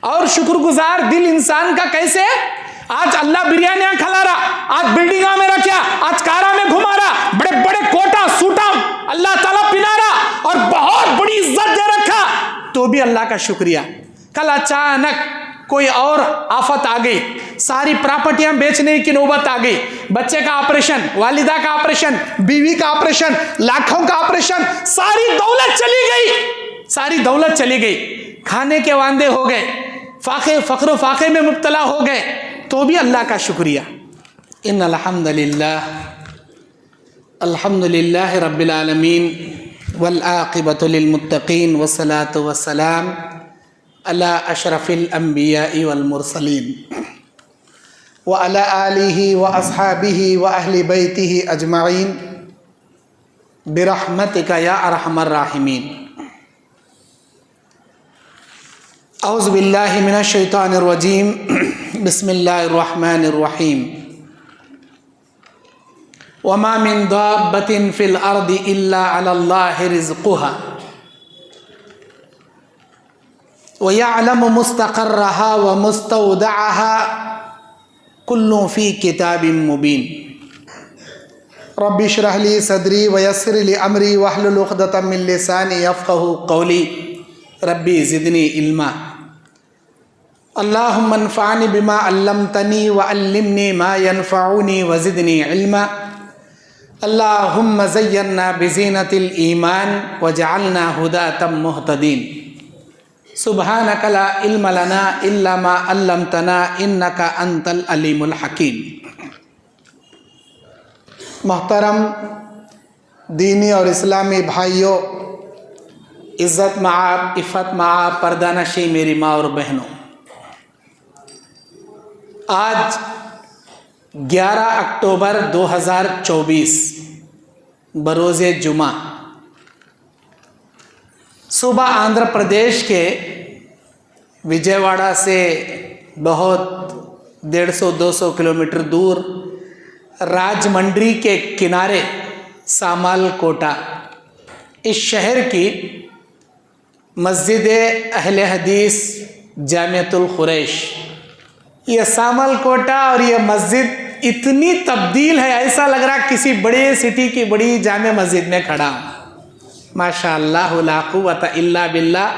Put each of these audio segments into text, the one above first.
और शुक्रगुजार दिल इंसान का कैसे? आज अल्लाह बिरयानियां खिला रहा, आज बिल्डिंगा में रखा, आज कारा में घुमा रहा, बड़े बड़े कोटा सूटा अल्लाह ताला पिला रहा और बहुत बड़ी इज्जत दे रखा, तो भी अल्लाह का शुक्रिया। कल अचानक कोई और आफत आ गई, सारी प्रॉपर्टियां बेचने की नौबत आ गई, बच्चे का ऑपरेशन, वालिदा का ऑपरेशन, बीवी का ऑपरेशन, लाखों का ऑपरेशन, सारी दौलत चली गई, सारी दौलत चली गई, खाने के वांदे हो गए, फक्र फाके में मुब्तला हो गए, तो भी अल्लाह का शुक्रिया। इन्नल हम्दुलिल्लाह अल्हम्दुलिल्लाह रब्बिल आलमीन वल आक़िबतु लिल मुत्तक़ीन वस्सलातु वस्सलाम अला अशरफिल अंबिया वल मुरसलीन व अला आलिहि व अस्हाबिहि व अहलि बैतिहि अजमाइन बिरहमतिका या अरहमर राहिमीन। औज़ु बिल्लाहि मिनश शैतानिर रजीम, बिस्मिल्लाहिर रहमानिर रहीम। वमा मिन दाब्बतिन फिल अर्दि इल्ला अलल्लाहि रिज़्क़ुहा व यअलमु मुस्तक़र्रहा व मुस्तौदअहा कुल्लुन फ़ी किताबिन मुबीन। रब्बि इश्रह ली सदरी व यस्सिर ली अमरी वहलुल उक़दतम मिन लिसानी यफ़क़हू क़ौली रब्बि ज़िदनी इल्मा। अल्लाहुम्मा अन्फ़अनी बिमा अल्लमतनी व अल्लिमनी मा यनफ़अुनी व ज़िदनी इल्मा। अल्लाहुम्मा ज़य्यन्ना बिज़ीनतिल ईमान वजअलना हुदातम मुहतदीन। सुब्हानका ला इल्म लना इल्ला मा अल्लमतना इन्नका अंतल अलीमुल हकीम। मोहतरम दीनी और इस्लामी भाइयों, इज़्ज़त माआब, इफ़्फ़त माआब, पर्दानशी मेरी माँ और बहनों, आज 11 अक्टूबर 2024 बरोज़े जुमा सुबह आंध्र प्रदेश के विजयवाड़ा से बहुत 150-200 किलोमीटर दूर राजमंड्री के किनारे सामलकोटा, इस शहर की मस्जिद अहले हदीस जामियतुल कुरैश, ये सामलकोटा और ये मस्जिद इतनी तब्दील है, ऐसा लग रहा किसी बड़े सिटी की बड़ी जामे मस्जिद में खड़ा हूँ। माशाअल्लाह ला कुव्वता इल्ला बिल्लाह।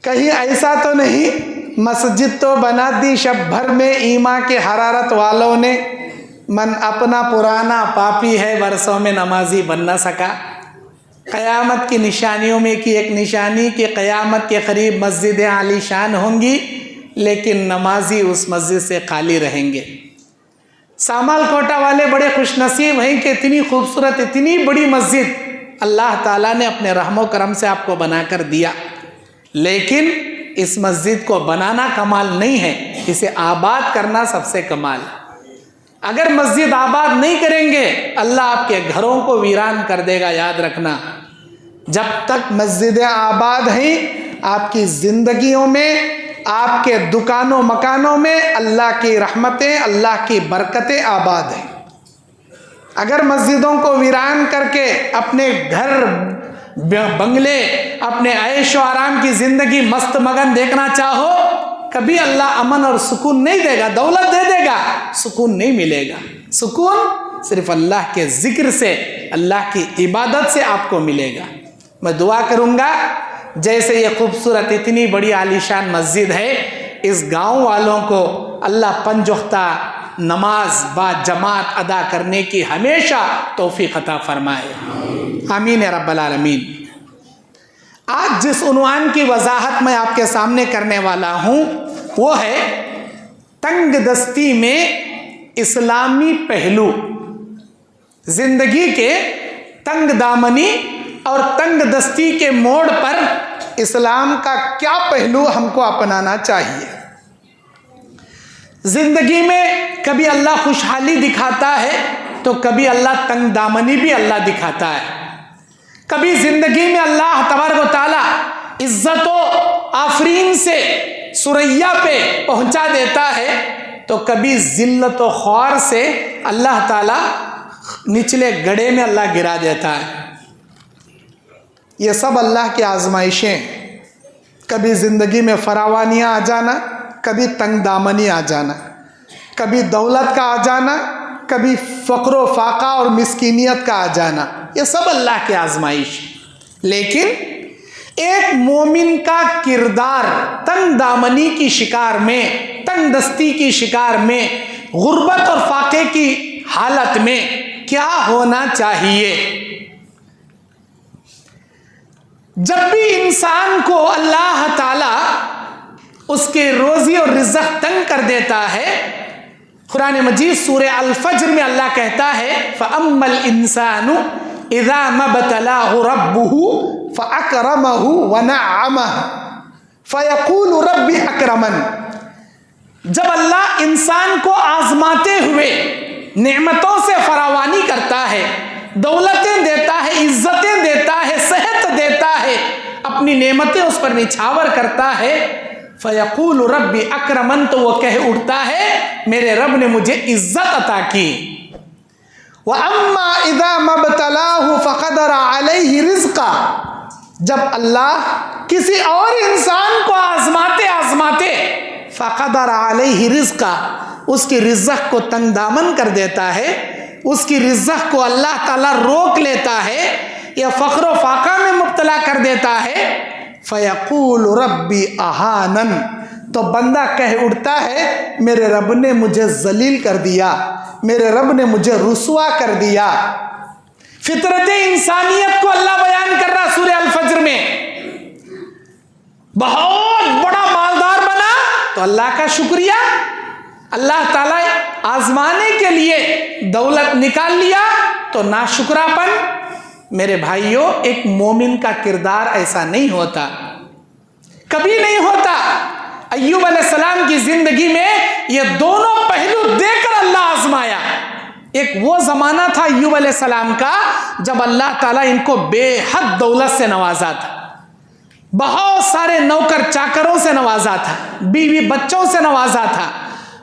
कहीं ऐसा तो नहीं मस्जिद तो बना दी शब भर में ईमा के हरारत वालों ने, मन अपना पुराना पापी है वर्षों में नमाजी बन न सका। क़यामत की निशानियों में की एक निशानी कि क़यामत के करीब मस्जिदें आलीशान होंगी, लेकिन नमाजी उस मस्जिद से खाली रहेंगे। सामलकोटा वाले बड़े खुशनसीब हैं कि इतनी खूबसूरत, इतनी बड़ी मस्जिद अल्लाह ताला ने अपने रहमो करम से आपको बनाकर दिया, लेकिन इस मस्जिद को बनाना कमाल नहीं है, इसे आबाद करना सबसे कमाल। अगर मस्जिद आबाद नहीं करेंगे, अल्लाह आपके घरों को वीरान कर देगा। याद रखना, जब तक मस्जिदें आबाद हैं, आपकी ज़िंदगियों में, आपके दुकानों मकानों में अल्लाह की रहमतें, अल्लाह की बरकतें आबाद हैं। अगर मस्जिदों को वीरान करके अपने घर बंगले, अपने ऐश और आराम की ज़िंदगी मस्त मगन देखना चाहो, कभी अल्लाह अमन और सुकून नहीं देगा। दौलत दे देगा, सुकून नहीं मिलेगा। सुकून सिर्फ अल्लाह के ज़िक्र से, अल्लाह की इबादत से आपको मिलेगा। मैं दुआ करूँगा, जैसे ये खूबसूरत इतनी बड़ी आलीशान मस्जिद है, इस गांव वालों को अल्लाह पंजोख्ता नमाज बा जमात अदा करने की हमेशा तौफीक अता फरमाए। आमीन या रब्बल आलमीन। आज जिस उन्वान की वजाहत मैं आपके सामने करने वाला हूँ, वो है तंग दस्ती में इस्लामी पहलू। जिंदगी के तंग दामनी और तंग दस्ती के मोड़ पर इस्लाम का क्या पहलू हमको अपनाना चाहिए। जिंदगी में कभी अल्लाह खुशहाली दिखाता है, तो कभी अल्लाह तंग दामनी भी अल्लाह दिखाता है। कभी जिंदगी में अल्लाह तबारक व तआला इज्जतों आफरीन से सुरैया पे पहुंचा देता है, तो कभी जिल्लत व ख्वार से अल्लाह ताला निचले गड्ढे में अल्लाह गिरा देता है। ये सब अल्लाह की आजमाइशें। कभी ज़िंदगी में फरावानियाँ आ जाना, कभी तंग दामनी आ जाना, कभी दौलत का आ जाना, कभी फ़क्र फाका और मिस्कीनियत का आ जाना, ये सब अल्लाह की आजमाइश। लेकिन एक मोमिन का किरदार तंग दामनी की शिकार में, तंग दस्ती की शिकार में, गुर्बत और फाके की हालत में क्या होना चाहिए? जब भी इंसान को अल्लाह ताला उसके रोज़ी और रिज़्क़ तंग कर देता है, कुरान मजीद सूरह अल फज्र में अल्लाह कहता है फ़अम्मल इंसानु इज़ा मब्तलाहु रब्बुहु फ़अकरमहु व नअमहु फ़यक़ूलु रब्बी अकरमन। जब अल्लाह इंसान को आजमाते हुए नेमतों से फरावानी करता है, दौलतें देता है, इज्जतें देता है, सेहत देता है, अपनी नेमतें उस पर निछावर करता है, फ़यक़ूलु रब्बी अकरमन, तो वो कह उठता है मेरे रब ने मुझे इज्जत अता की। व अम्मा इज़ा मब्तलाहु फ़क़दर अलैहि रिज़्क़ा, जब अल्लाह किसी और इंसान को आजमाते आजमाते फ़क़दर अलैहि रिज़्क़ा, उसकी रिज़्क़ को तंग दामन कर देता है, उसकी रिज़्क़ को अल्लाह ताला रोक लेता है या फ़क्र फाका में मुब्तला कर देता है, फ़यक़ूलु रब्बी अहानन, तो बंदा कह उठता है मेरे रब ने मुझे जलील कर दिया, मेरे रब ने मुझे रुसवा कर दिया। फितरत इंसानियत को अल्लाह बयान कर रहा सूरह अल फज्र में। बहुत बड़ा मालदार बना तो अल्लाह का शुक्रिया, अल्लाह ताला आजमाने के लिए दौलत निकाल लिया तो नाशुक्रापन। मेरे भाइयों, एक मोमिन का किरदार ऐसा नहीं होता, कभी नहीं होता। अय्यूब अलैहिस्सलाम की जिंदगी में ये दोनों पहलू देकर अल्लाह आजमाया। एक वो जमाना था अय्यूब अलैहिस्सलाम का जब अल्लाह ताला इनको बेहद दौलत से नवाजा था, बहुत सारे नौकर चाकरों से नवाजा था, बीवी बच्चों से नवाजा था,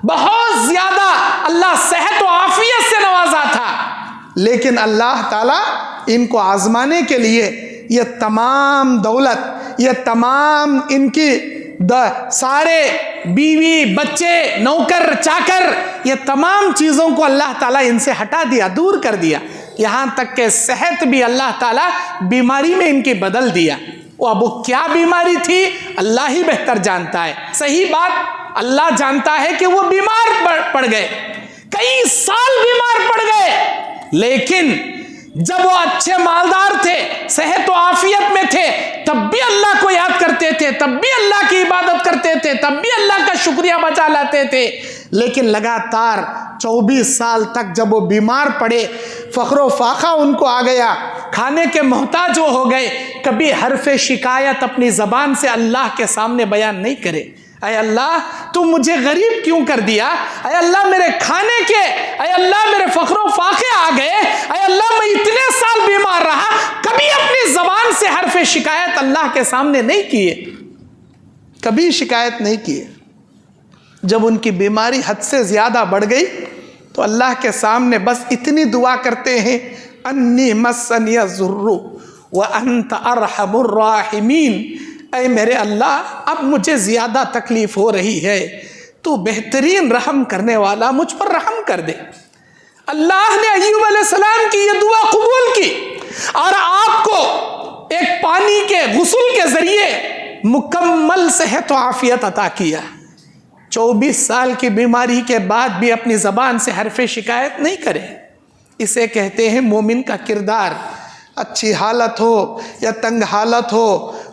बहुत ज्यादा अल्लाह सेहत और आफियत से नवाजा था। लेकिन अल्लाह ताला इनको आजमाने के लिए ये तमाम दौलत, ये तमाम इनकी सारे बीवी बच्चे नौकर चाकर, ये तमाम चीज़ों को अल्लाह ताला इनसे हटा दिया, दूर कर दिया। यहाँ तक कि सेहत भी अल्लाह ताला बीमारी में इनकी बदल दिया। वो अब वो क्या बीमारी थी अल्लाह ही बेहतर जानता है। सही बात, अल्लाह जानता है कि वो बीमार पड़ गए, कई साल बीमार पड़ गए, लेकिन जब वो अच्छे मालदार थे, सेहत और आफियत में थे, तब भी अल्लाह को याद करते थे, तब भी अल्लाह की इबादत करते थे, तब भी अल्लाह का शुक्रिया बजा लाते थे। लेकिन लगातार 24 साल तक जब वो बीमार पड़े, फ़ख्र फाका उनको आ गया, खाने के मोहताज हो गए, कभी हरफ शिकायत अपनी ज़बान से अल्लाह के सामने बयान नहीं करे। अय अल्लाह, तू मुझे गरीब क्यों कर दिया? अय अल्लाह, मेरे खाने के, अय अल्लाह मेरे फ़ख्र फाके आ गए, अय अल्लाह मैं इतने साल बीमार रहा, कभी अपनी ज़बान से हरफ शिकायत अल्लाह के सामने नहीं किए, कभी शिकायत नहीं किए। जब उनकी बीमारी हद से ज़्यादा बढ़ गई तो अल्लाह के सामने बस इतनी दुआ करते हैं, अन्नी मस्सनिय ज़ुर्रु व अंत अरहमुर राहिमीन। ऐ मेरे अल्लाह, अब मुझे ज़्यादा तकलीफ़ हो रही है, तू बेहतरीन रहम करने वाला, मुझ पर रहम कर दे। अल्लाह ने अय्यूब अलैहिस्सलाम की ये दुआ कबूल की और आपको एक पानी के गुस्ल के ज़रिए मुकम्मल सेहत और आफियत अता किया। 24 साल की बीमारी के बाद भी अपनी ज़बान से हरफ शिकायत नहीं करे। इसे कहते हैं मोमिन का किरदार। अच्छी हालत हो या तंग हालत हो,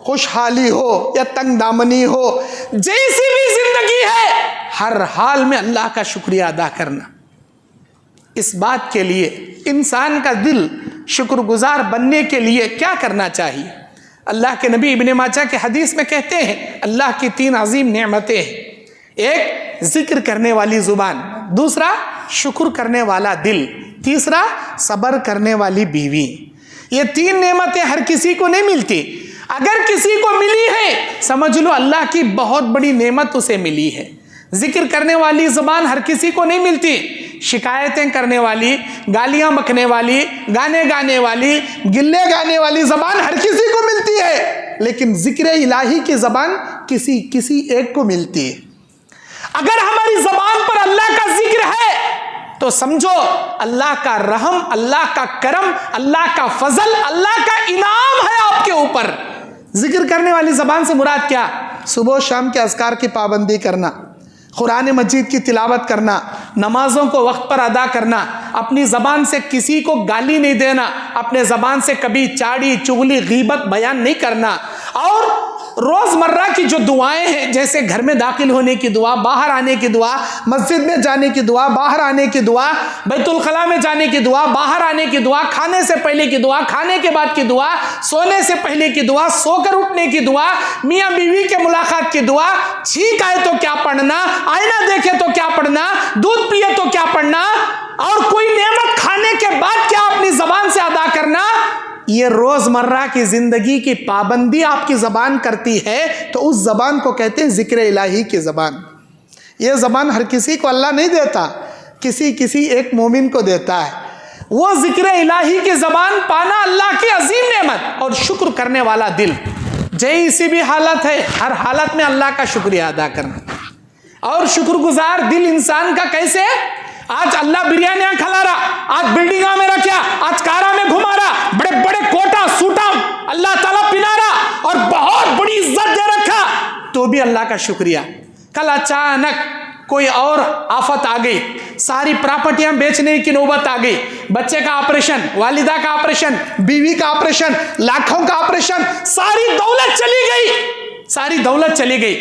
खुशहाली हो या तंग दामनी हो, जैसी भी जिंदगी है, हर हाल में अल्लाह का शुक्रिया अदा करना। इस बात के लिए इंसान का दिल शुक्रगुजार बनने के लिए क्या करना चाहिए? अल्लाह के नबी इब्ने माजा के हदीस में कहते हैं अल्लाह की 3 अजीम नेमतें हैं। एक, जिक्र करने वाली ज़ुबान, दूसरा शुक्र करने वाला दिल, तीसरा सब्र करने वाली बीवी। ये 3 नेमतें हर किसी को नहीं मिलती। अगर किसी को मिली है, समझ लो अल्लाह की बहुत बड़ी नेमत उसे मिली है। जिक्र करने वाली ज़ुबान हर किसी को नहीं मिलती। शिकायतें करने वाली, गालियां बकने वाली, गाने गाने वाली, गिल्ले गाने वाली ज़ुबान हर किसी को मिलती है। लेकिन जिक्र इलाही की ज़बान किसी किसी एक को मिलती है। अगर हमारी ज़बान पर अल्लाह का जिक्र है तो समझो अल्लाह का रहम, अल्लाह का करम, अल्लाह का फजल, अल्लाह का इनाम है आपके ऊपर। जिक्र करने वाली ज़बान से मुराद क्या? सुबह शाम के अज़कार की पाबंदी करना, कुरान मजीद की तिलावत करना, नमाज़ों को वक्त पर अदा करना, अपनी ज़बान से किसी को गाली नहीं देना, अपने ज़बान से कभी चाड़ी चुगली गीबत बयान नहीं करना, और रोज़मर्रा की जो दुआएं हैं, जैसे घर में दाखिल होने की दुआ, बाहर आने की दुआ, मस्जिद में जाने की दुआ, बाहर आने की दुआ, बैतुल खला में जाने की दुआ, बाहर आने की दुआ, खाने से पहले की दुआ, खाने के बाद की दुआ, सोने से पहले की दुआ, सोकर उठने की दुआ, मियाँ बीवी के मुलाकात की दुआ, छींक आए तो क्या पढ़ना, आईना देखे तो क्या पढ़ना, दूध पिए तो क्या पढ़ना, और कोई नेमत खाने के बाद क्या अपनी ज़बान से अदा करना, ये रोज़मर्रा की ज़िंदगी की पाबंदी आपकी ज़बान करती है, तो उस ज़बान को कहते हैं ज़िक्र इलाही की ज़बान। ये ज़बान हर किसी को अल्लाह नहीं देता, किसी किसी एक मोमिन को देता है। वो ज़िक्र इलाही की ज़बान पाना अल्लाह की अजीम नेमत, और शुक्र करने वाला दिल, जैसी भी हालत है हर हालत में अल्लाह का शुक्रिया अदा करना। और शुक्रगुजार दिल इंसान का कैसे? आज अल्लाह बिरयानियां खिला रहा, आज बिल्डिंगा में रखा, आज कारा में घुमा रहा, बड़े बड़े कोटा सूटा अल्लाह ताला पिला रहा, और बहुत बड़ी इज्जत दे रखा, तो भी अल्लाह का शुक्रिया। कल अचानक कोई और आफत आ गई, सारी प्रॉपर्टियां बेचने की नौबत आ गई, बच्चे का ऑपरेशन, वालिदा का ऑपरेशन, बीवी का ऑपरेशन, लाखों का ऑपरेशन, सारी दौलत चली गई, सारी दौलत चली गई,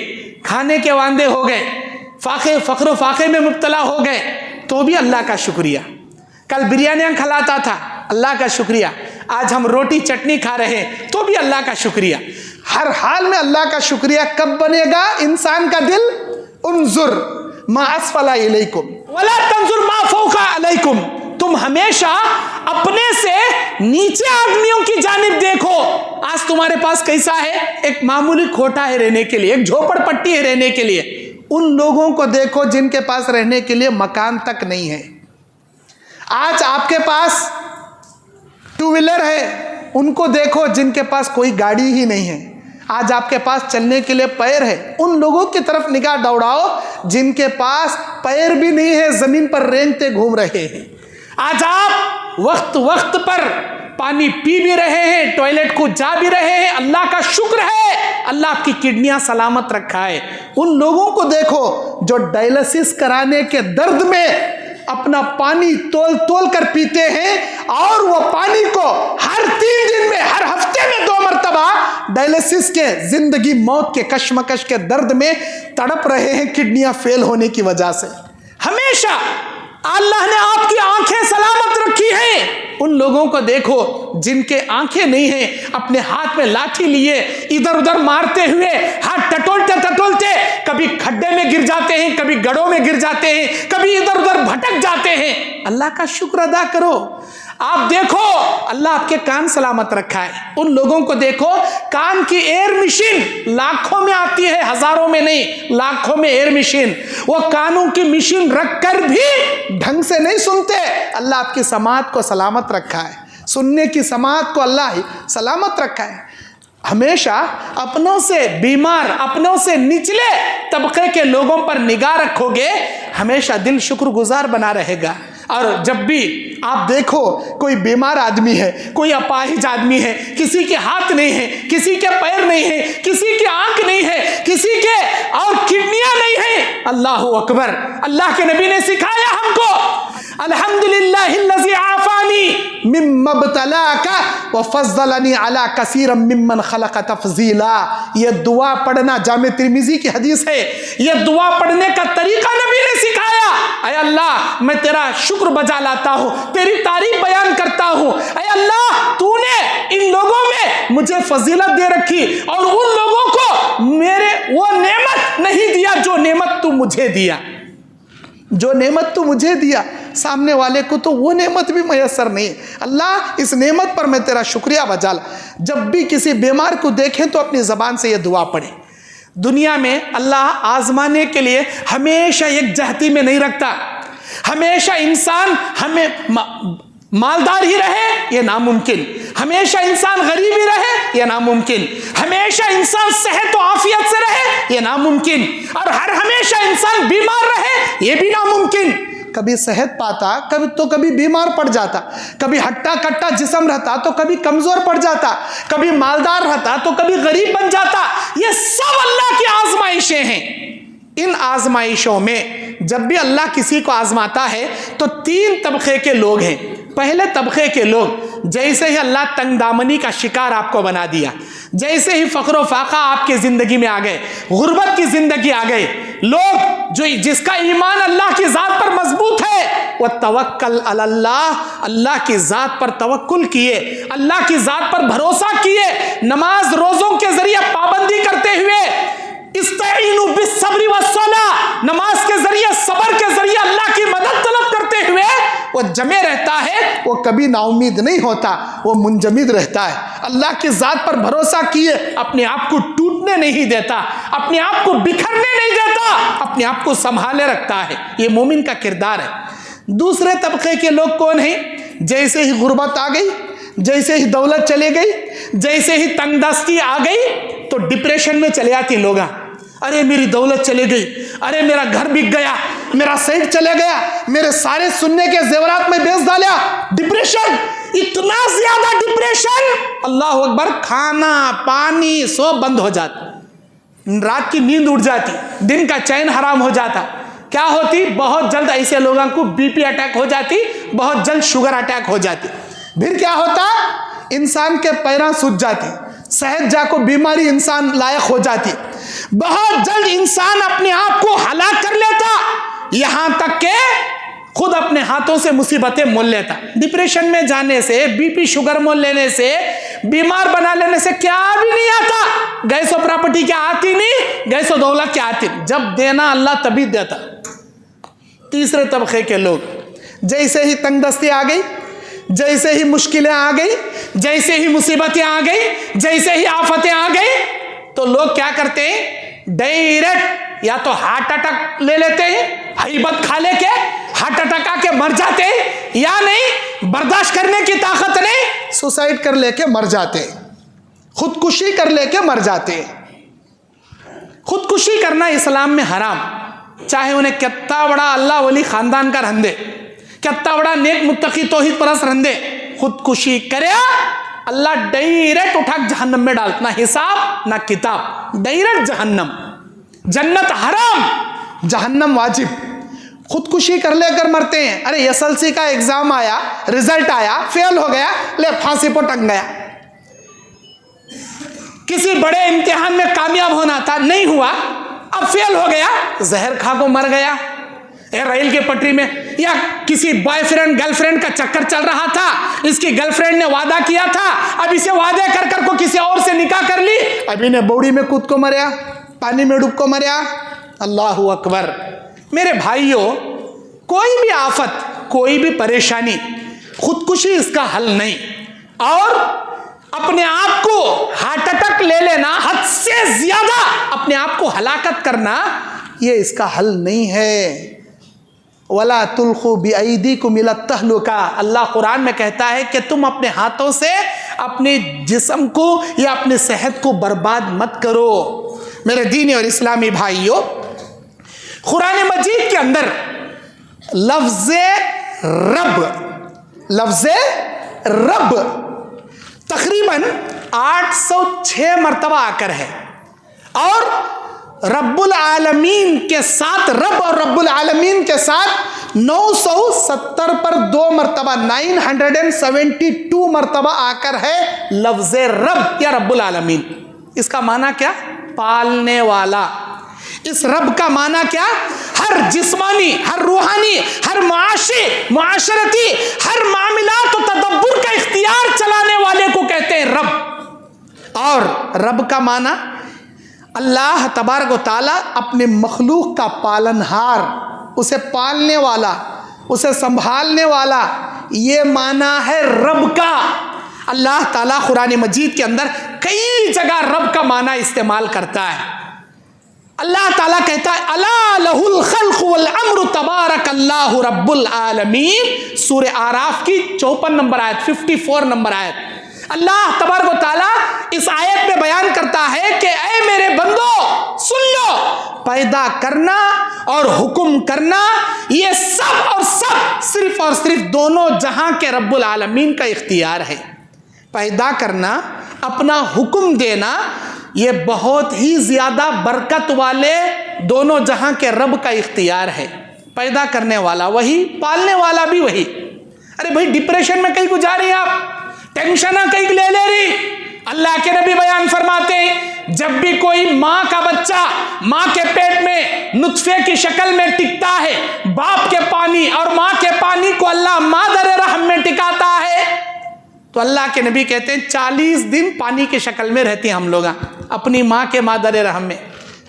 खाने के वांदे हो गए, फाके फख्र फाके में मुब्तला हो गए, तो भी अल्लाह का शुक्रिया। कल बिरयानियां खिलाता था, अल्लाह का शुक्रिया। आज हम रोटी चटनी खा रहे हैं, तो भी अल्लाह का शुक्रिया। हर हाल में अल्लाह का शुक्रिया कब बनेगा इंसान का दिल? उन्जुर मा अस्फला इलैकुम वला तंजुर मा फौका अलैकुम। तुम हमेशा अपने से नीचे आदमियों की जानिब देखो। आज तुम्हारे पास कैसा है? एक मामूली खोटा है रहने के लिए, एक झोपड़पट्टी है रहने के लिए। उन लोगों को देखो जिनके पास रहने के लिए मकान तक नहीं है। आज आपके पास टू व्हीलर है, उनको देखो जिनके पास कोई गाड़ी ही नहीं है। आज आपके पास चलने के लिए पैर है, उन लोगों की तरफ निगाह दौड़ाओ जिनके पास पैर भी नहीं है, जमीन पर रेंगते घूम रहे हैं। आज आप वक्त वक्त पर पानी पी भी रहे हैं, टॉयलेट को जा भी रहे हैं, अल्लाह का शुक्र है, अल्लाह आपकी किडनियां सलामत रखा है। उन लोगों को देखो जो डायलिसिस कराने के दर्द में अपना पानी तोल तोल कर पीते हैं, और वो पानी को हर 3 दिन में, हर हफ्ते में 2 मरतबा डायलिसिस के जिंदगी मौत के कश्मकश के दर्द में तड़प रहे हैं, किडनियां फेल होने की वजह से। हमेशा अल्लाह ने आपकी आंखें सलामत रखी हैं। उन लोगों को देखो जिनके आंखें नहीं हैं, अपने हाथ में लाठी लिए इधर उधर मारते हुए, हाथ टटोलते टटोलते कभी खड्डे में गिर जाते हैं, कभी गड्ढों में गिर जाते हैं, कभी इधर उधर भटक जाते हैं। अल्लाह का शुक्र अदा करो। आप देखो अल्लाह आपके कान सलामत रखा है। उन लोगों को देखो कान की एयर मशीन लाखों में आती है, हजारों में नहीं, लाखों में एयर मशीन। वो कानों की मशीन रखकर भी ढंग से नहीं सुनते। अल्लाह आपकी समात को सलामत रखा है, सुनने की समात को अल्लाह सलामत रखा है। हमेशा अपनों से बीमार, अपनों से निचले तबके के लोगों पर निगाह रखोगे, हमेशा दिल शुक्रगुजार बना रहेगा। और जब भी आप देखो कोई बीमार आदमी है, कोई अपाहिज आदमी है, किसी के हाथ नहीं है, किसी के पैर नहीं है, किसी की आंख नहीं है, किसी के और किडनियां नहीं है, अल्लाहु अकबर। अल्लाह के नबी ने सिखाया हमको, अल्हम्दुलिल्लाहिल्लज़ी आफानी मिम्मा बतलाका व फज़्ज़लनी अला कसीरम मिम्मन खलक़ तफ़ज़ीला। ये दुआ पढ़ना जामे तिर्मिज़ी की हदीस है। ये दुआ पढ़ने का तरीका नबी ने सिखाया। ऐ अल्लाह, मैं तेरा शुक्र बजा लाता हूँ, तेरी तारीफ बयान करता हूँ। ऐ अल्लाह, तूने इन लोगों में मुझे फजीलत दे रखी और उन लोगों को मेरे वो नेमत नहीं दिया जो नेमत तू मुझे दिया। जो नेमत तू मुझे दिया, सामने वाले को तो वो नेमत भी मैसर नहीं है। अल्लाह, इस नेमत पर मैं तेरा शुक्रिया बजा ला। जब भी किसी बीमार को देखें तो अपनी ज़बान से ये दुआ पढ़ें। दुनिया में अल्लाह आजमाने के लिए हमेशा एक जहती में नहीं रखता। हमेशा इंसान हमें मालदार ही रहे, ये नामुमकिन। हमेशा इंसान गरीब ही रहे, यह नामुमकिन। हमेशा इंसान सेहत और आफियत से रहे, यह नामुमकिन। और हर हमेशा इंसान बीमार रहे, यह भी नामुमकिन। कभी सेहत पाता, कभी बीमार पड़ जाता, कभी हट्टा कट्टा जिस्म रहता तो कभी कमजोर पड़ जाता, कभी मालदार रहता तो कभी गरीब बन जाता। ये सब अल्लाह की आजमाइशें हैं। इन आजमाइशों में जब भी अल्लाह किसी को आजमाता है तो 3 तबके के लोग हैं। पहले तबके के लोग, जैसे ही अल्लाह तंगदामनी का शिकार आपको बना दिया, जैसे ही फक्र व फाका आपके जिंदगी में आ गए, गुर्बत की जिंदगी आ गई, लोग जो जिसका ईमान अल्लाह की जात पर मजबूत है वह तवक्कल अल्लाह, अल्लाह की जात पर तवक्कुल किए, अल्लाह की जात पर भरोसा किए, नमाज रोजों के जरिए पाबंदी करते हुए, इस्तईनु बिस्सब्रि वस्सलाह, नमाज के जरिए, सब्र के जरिए अल्लाह की मदद तलब करते हुए वो जमे रहता है। वो कभी नाउमीद नहीं होता, वो मुंजमिद रहता है। अल्लाह की जात पर भरोसा किए, अपने आप को टूटने नहीं देता, अपने आप को बिखरने नहीं देता, अपने आप को संभाले रखता है। ये मोमिन का किरदार है। दूसरे तबके के लोग कौन हैं? जैसे ही गुर्बत आ गई, जैसे ही दौलत चले गई, जैसे ही तंगदस्ती आ गई तो डिप्रेशन में चले आते लोग। अरे मेरी दौलत चले गई, अरे मेरा घर बिक गया, मेरा सेट चले गया, मेरे सारे सुनने के जेवरात में बेच डाला। डिप्रेशन, इतना ज्यादा डिप्रेशन, अल्लाह अकबर, खाना पानी सब बंद हो जाता, रात की नींद उड़ जाती, दिन का चैन हराम हो जाता। क्या होती? बहुत जल्द ऐसे लोगों को बीपी अटैक हो जाती, बहुत जल्द शुगर अटैक हो जाती। फिर क्या होता? इंसान के पैरां सूज जाती, सहज जाको बीमारी इंसान लायक हो जाती, बहुत जल्द इंसान अपने आप को हलाक कर लेता, यहां तक के खुद अपने हाथों से मुसीबतें मोल लेता। डिप्रेशन में जाने से, बीपी शुगर मोल लेने से, बीमार बना लेने से क्या भी नहीं आता। गैसो प्रॉपर्टी क्या आती नहीं, गैसो दौलत क्या आती, जब देना अल्लाह तभी देता। तीसरे तबके के लोग, जैसे ही तंगदस्ती आ गई, जैसे ही मुश्किलें आ गई, जैसे ही मुसीबतें आ गई, जैसे ही आफतें आ गई, तो लोग क्या करते हैं? डायरेक्ट या तो हार्ट अटैक ले लेते हैं, हैबत खा लेके हार्ट अटैक आके मर जाते हैं, या नहीं बर्दाश्त करने की ताकत नहीं, सुसाइड कर लेके मर जाते हैं, खुदकुशी कर लेके मर जाते हैं। खुदकुशी करना इस्लाम में हराम, चाहे उन्हें कितना बड़ा अल्लाह वली खानदान का रहंदे, कितना बड़ा नेक मुत्तकी तौहीद परस्त रहंदे, खुदकुशी करे अल्लाह डायरेक्ट उठा जहन्नम में डाल, ना हिसाब ना किताब, डायरेक्ट जहन्नम। जन्नत हराम, जहन्नम वाजिब। खुदकुशी कर लेकर मरते हैं। अरे एसएलसी का एग्जाम आया, रिजल्ट आया, फेल हो गया, ले फांसी पर टंग गया। किसी बड़े इम्तिहान में कामयाब होना था, नहीं हुआ, अब फेल हो गया, जहर खा को मर गया रेल के पटरी में। या किसी बॉयफ्रेंड गर्लफ्रेंड का चक्कर चल रहा था, इसकी गर्लफ्रेंड ने वादा किया था, अब इसे वादे कर कर को किसी और से निकाह कर ली, अभी ने बौड़ी में कूद को मरया, पानी में डूब को मरया। अल्लाहू अकबर। मेरे भाइयों, कोई भी आफत, कोई भी परेशानी, खुदकुशी इसका हल नहीं। और अपने आप को हार्ट अटैक ले लेना, हद से ज्यादा अपने आप को हलाकत करना, ये इसका हल नहीं है। वला तुल्खु बिअयदीकुम इला तहलुका, अल्लाह कुरान में कहता है कि तुम अपने हाथों से अपने जिस्म को या अपने सेहत को बर्बाद मत करो। मेरे दीनी और इस्लामी भाइयों, कुरान मजीद के अंदर लफ्ज़े रब तकरीबन 806 मरतबा आकर है, और रब्बुल आलमीन के साथ, रब और रब्बुल आलमीन के साथ 970 पर 2 मरतबा, 972 मरतबा आकर है लफ्ज़ रब या रब्बुल आलमीन। इसका माना क्या? पालने वाला। इस रब का माना क्या? हर जिस्मानी, हर रूहानी, हर मुआशरती, हर मामलात और तदब्बुर का इख्तियार चलाने वाले को कहते हैं रब। और रब का माना अल्लाह तबारक व तआला अपने मखलूक का पालनहार, उसे पालने वाला, उसे संभालने वाला, ये माना है रब का। अल्लाह ताला कुरान मजीद के अंदर कई जगह रब का माना इस्तेमाल करता है। अल्लाह ताला कहता है अला लहुल खल्क़ वल अम्रु तबारकल्लाहु रब्बुल आलमीन, सूरह आराफ की 54 नंबर आयत, 54 नंबर आयत। अल्लाह तबारक व तआला इस आयत में बयान करता है कि ऐ मेरे बंदो सुन लो, पैदा करना और हुक्म करना ये सब और सब सिर्फ और सिर्फ दोनों जहां के रब्बुल आलमीन का इख्तियार है। पैदा करना, अपना हुक्म देना, ये बहुत ही ज्यादा बरकत वाले दोनों जहां के रब का इख्तियार है। पैदा करने वाला वही, पालने वाला भी वही। अरे भाई डिप्रेशन में कहीं को जा रही आप, टेंशन कहीं ले रही। अल्लाह के नबी बयान फरमाते हैं जब भी कोई माँ का बच्चा माँ के पेट में नुत्फे की शक्ल में टिकता है, बाप के पानी और माँ के पानी को अल्लाह मादर रहम में टिकाता है, तो अल्लाह के नबी कहते हैं 40 दिन पानी की शक्ल में रहते हैं हम लोग अपनी माँ के मादर रहम में।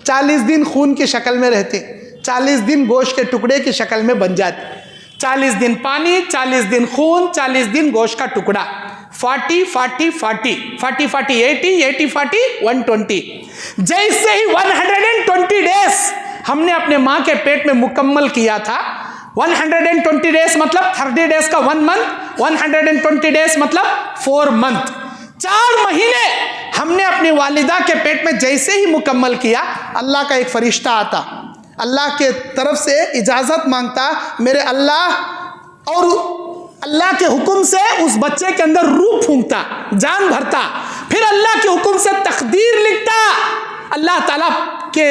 40 दिन खून की शक्ल में रहते, 40 दिन गोश्त के टुकड़े की शक्ल में बन जाते। 40 दिन पानी, 40 दिन खून, 40 दिन गोश्त का टुकड़ा। 40 40 40 40 40 80 80 40 120। जैसे ही 120 डेज हमने अपने माँ के पेट में मुकम्मल किया था, 120 डेज मतलब 30 डेज का 1 मंथ, 120 डेज मतलब 4 मंथ, 4 महीने हमने अपनी वालिदा के पेट में जैसे ही मुकम्मल किया, अल्लाह का एक फरिश्ता आता, अल्लाह के तरफ से इजाज़त मांगता, मेरे अल्लाह, और अल्लाह के हुक्म से उस बच्चे के अंदर रूह फूंकता, जान भरता, फिर अल्लाह के हुक्म से तकदीर लिखता। अल्लाह ताला के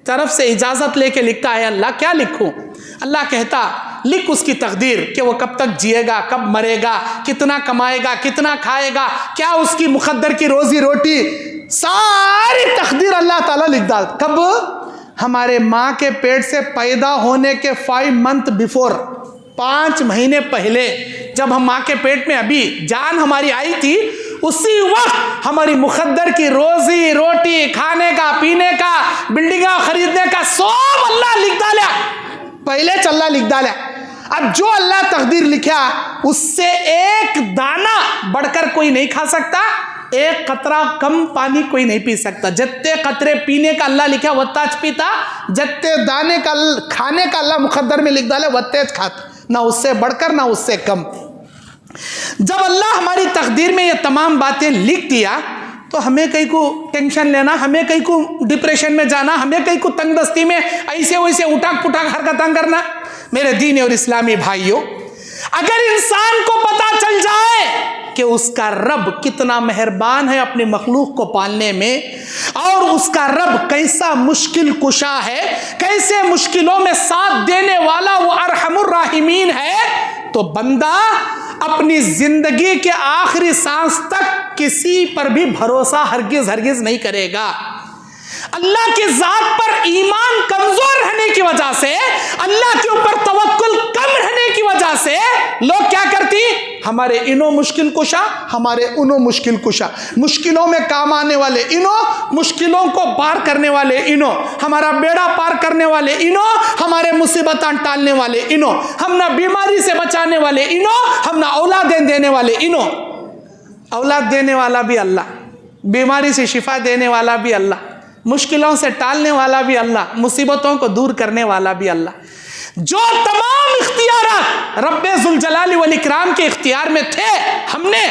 तरफ से इजाज़त लेके लिखता है, अल्लाह क्या लिखूं? अल्लाह कहता लिख उसकी तकदीर कि वो कब तक जिएगा, कब मरेगा, कितना कमाएगा, कितना खाएगा, क्या उसकी मुकद्दर की रोजी रोटी, सारी तकदीर अल्लाह ताला लिख डाल। कब? हमारे माँ के पेट से पैदा होने के 5 मंथ बिफोर, 5 महीने पहले जब हम माँ के पेट में अभी जान हमारी आई थी, उसी वक्त हमारी मुकद्दर की रोजी रोटी, खाने का, पीने का, बिल्डिंगा खरीदने का सब अल्लाह लिख डाला, पहले चल्ला लिख डाला। अब जो अल्लाह तकदीर लिखा उससे एक दाना बढ़कर कोई नहीं खा सकता, एक कतरा कम पानी कोई नहीं पी सकता। जत्ते कतरे पीने का अल्लाह लिखा वत्ताज पीता, जत्ते दाने का खाने का अल्लाह मुकद्दर में लिख डाले वत्तेज खाता, ना उससे बढ़कर ना उससे कम। जब अल्लाह हमारी तकदीर में ये तमाम बातें लिख दिया तो हमें कहीं को टेंशन लेना, हमें कहीं को डिप्रेशन में जाना, हमें कहीं को तंगदस्ती में ऐसे वैसे उठाक पुटाक हरकतें करना। मेरे दीन और इस्लामी भाइयों, अगर इंसान को पता चल जाए कि उसका रब कितना मेहरबान है अपने मखलूक को पालने में, और उसका रब कैसा मुश्किल कुशा है, कैसे मुश्किलों में साथ देने वाला वो अरहमुर राहिमीन है, तो बंदा अपनी जिंदगी के आखिरी सांस तक किसी पर भी भरोसा हरगिज हरगिज नहीं करेगा। अल्लाह की जात पर ईमान कमजोर रहने की वजह से, अल्लाह के ऊपर तवक्कुल कम रहने की वजह से लोग क्या करती, हमारे इनो मुश्किल कुशा, हमारे उनो मुश्किल कुशा, मुश्किलों में काम आने वाले इनो, मुश्किलों को पार करने वाले इनो, हमारा बेड़ा पार करने वाले इनो, हमारे मुसीबतां टालने वाले इनो, हम ना बीमारी से बचाने वाले इनो, हम ना औलादें देने वाले इनो। औलाद देने वाला भी अल्लाह, बीमारी से शिफा देने वाला भी अल्लाह, मुश्किलों से टालने वाला भी अल्लाह, मुसीबतों को दूर करने वाला भी अल्लाह। जो तमाम इख्तियारात रब्बे जुल जलाली वल इकराम के इख्तियार में थे, हमने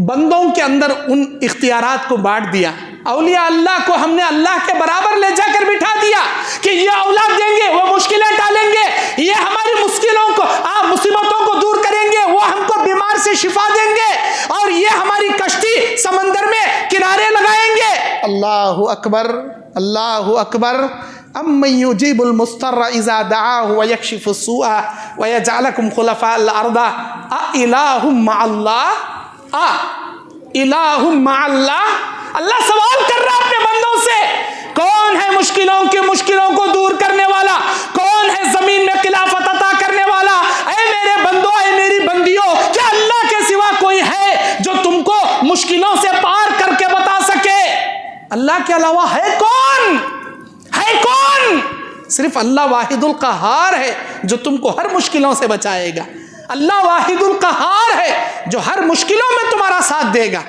बंदों के अंदर उन इख्तियारात को बांट दिया। औलिया अल्लाह को हमने अल्लाह के बराबर ले जाकर बिठा दिया कि ये औलाद देंगे, वो मुश्किलें टालेंगे, ये हमारी मुश्किलों को, मुसीबतों को दूर करेंगे, वो हमको बीमार से शिफा देंगे, और ये हमारी कश्ती समंदर में किनारे लगाएंगे। अल्लाहु अकबर, अल्लाहु अकबर। अम्मन युजीबुल मुस्तर्र इज़ा दआहु व यक्शिफु सुआ व यजअलकुम खुलफाअल अर्द अ इलाहुम मअल्लाह, आ इलाहुम मअल्लाह। अल्लाह सवाल कर रहा है अपने बंदों से, कौन है मुश्किलों को दूर करने वाला, कौन है जमीन में खिलाफत अता करने वाला? ऐ मेरे बंदों, ऐ मेरी बंदियों, क्या अल्लाह के सिवा कोई है जो तुमको मुश्किलों से पार करके बता सके? अल्लाह के अलावा है कौन? है कौन? सिर्फ अल्लाह वाहिदुल कहार है जो तुमको हर मुश्किलों से बचाएगा। अल्लाह वाहिदुल कहार है जो हर मुश्किलों में तुम्हारा साथ देगा।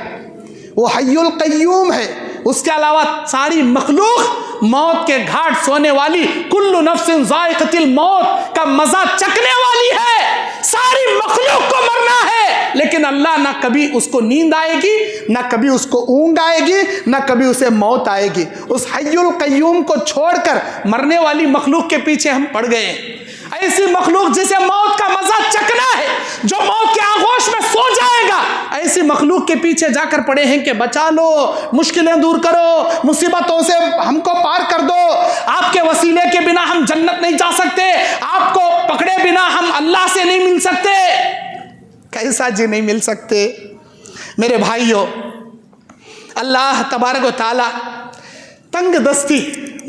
वो हय्युल कय्यूम है, उसके अलावा सारी मखलूक मौत के घाट सोने वाली, कुल्लु नफ्सिन ज़ाइक़तिल मौत का मजा चखने वाली है। सारी मखलूक को मरना है, लेकिन अल्लाह ना कभी उसको नींद आएगी, ना कभी उसको ऊँग आएगी, ना कभी उसे मौत आएगी। उस हय्युल कय्यूम को छोड़कर मरने वाली मखलूक के पीछे हम पड़ गए। ऐसी मखलूक जिसे मौत का मजा चखना है, जो मौत के आगोश में सो जाएगा, ऐसी मखलूक के पीछे जाकर पड़े हैं कि बचा लो, मुश्किलें दूर करो, मुसीबतों से हमको पार कर दो, आपके वसीले के बिना हम जन्नत नहीं जा सकते, आपको पकड़े बिना हम अल्लाह से नहीं मिल सकते। कैसा जी नहीं मिल सकते मेरे भाइयों। अल्लाह तबारक व तआला तंग दस्ती,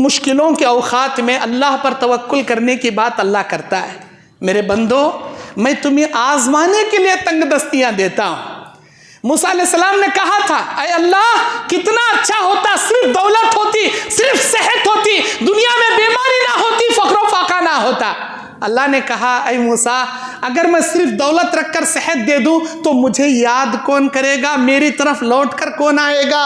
मुश्किलों के औकात में अल्लाह पर तवक्कुल करने की बात अल्लाह करता है। मेरे बंदो, मैं तुम्हें आजमाने के लिए तंग दस्तियाँ देता हूँ। मूसा अलैहिस्सलाम ने कहा था, अरे अल्लाह कितना अच्छा होता सिर्फ दौलत होती, सिर्फ सेहत होती, दुनिया में बीमारी ना होती, फक्र फाका ना होता। अल्लाह ने कहा, अरे मूसा अगर मैं सिर्फ दौलत रखकर सेहत दे दूँ तो मुझे याद कौन करेगा, मेरी तरफ लौट कर कौन आएगा।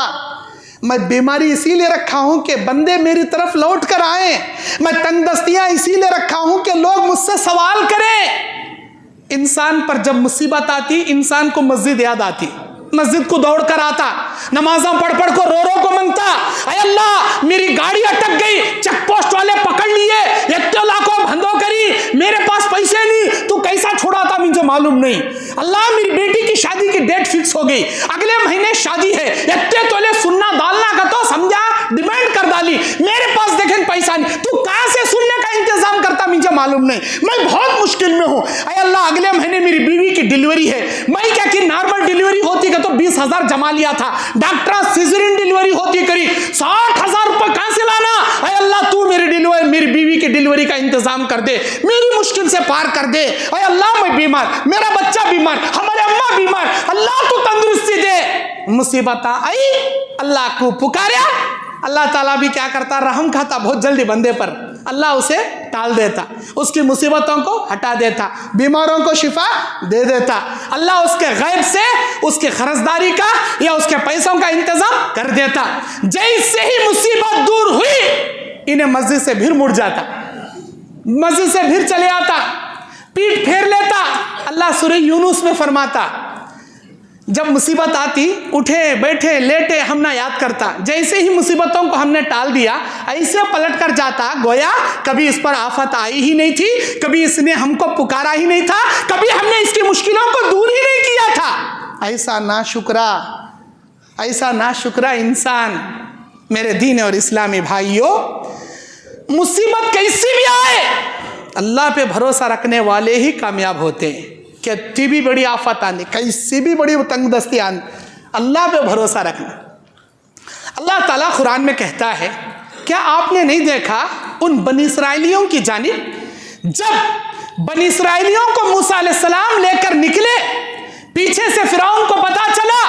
मैं बीमारी इसीलिए रखा हूं कि बंदे मेरी तरफ लौट कर आए। मैं तंगदस्तियां इसीलिए रखा हूं कि लोग मुझसे सवाल करें। इंसान पर जब मुसीबत आती, इंसान को मस्जिद याद आती, मस्जिद को दौड़ कर आता, नमाज़ां पढ़ पढ़ को रो रो को मांगता, अरे अल्लाह मेरी गाड़ी अटक गई, चेक पोस्ट वाले पकड़ लिए, इतने लाखों भंदो करी, मेरे पास पैसे नहीं, तू कैसा छोड़ा था मुझे मालूम नहीं। अल्लाह मेरी बेटी की शादी की डेट फिक्स हो गई, अगले महीने शादी है, इतने तोले सुन्ना डालना का तो समझा डिमांड कर डाली, मेरे पास देखें पैसा नहीं, तू कहां से सुनने का इंतजाम करता मुझे मालूम नहीं, मैं बहुत मुश्किल में हूं। अरे अल्लाह अगले महीने मेरी बीवी की डिलीवरी है, मैं क्या कि नॉर्मल डिलीवरी होती तो 20,000 जमा लिया था, डॉक्टर सिजरिन डिलीवरी होती करी 60,000 रुपए कहां से लाना। अरे अल्लाह तू मेरी बीवी की डिलीवरी का इंतजाम कर दे, मेरी मुश्किल से पार कर दे। अरे अल्लाह मैं बीमार, मेरा बच्चा बीमार, हमारे अम्मा बीमार, अल्लाह तू तंदुरुस्ती दे। मुसीबत आई, अल्लाह को पुकारा, अल्लाह ताला भी क्या करता, रहम खाता बहुत जल्दी बंदे पर, अल्लाह उसे टाल देता, उसकी मुसीबतों को हटा देता, बीमारों को शिफा दे देता। अल्लाह उसके गैब से उसकी खर्चदारी का या उसके पैसों का इंतजाम कर देता। जैसे ही मुसीबत दूर हुई, इन्हें मस्जिद से फिर मुड़ जाता, मस्जिद से फिर चले आता, पीठ फेर लेता। अल्लाह सूरह यूनुस में फरमाता, जब मुसीबत आती उठे बैठे लेटे हम ना याद करता, जैसे ही मुसीबतों को हमने टाल दिया ऐसे पलट कर जाता गोया कभी इस पर आफत आई ही नहीं थी, कभी इसने हमको पुकारा ही नहीं था, कभी हमने इसकी मुश्किलों को दूर ही नहीं किया था। ऐसा नाशुक्रा इंसान। मेरे दीन और इस्लामी भाइयों, मुसीबत कैसी भी आए अल्लाह पे भरोसा रखने वाले ही कामयाब होते हैं। कितनी भी बड़ी आफत आने, कैसी भी बड़ी तंगदस्ती आने, अल्लाह पे भरोसा रखना। अल्लाह ताला कुरान में कहता है, क्या आपने नहीं देखा उन बनी इसराइलियों की जानिब, जब बनी इसराइलियों को मूसा अलैहिस्सलाम लेकर निकले, पीछे से फिरौन को पता चला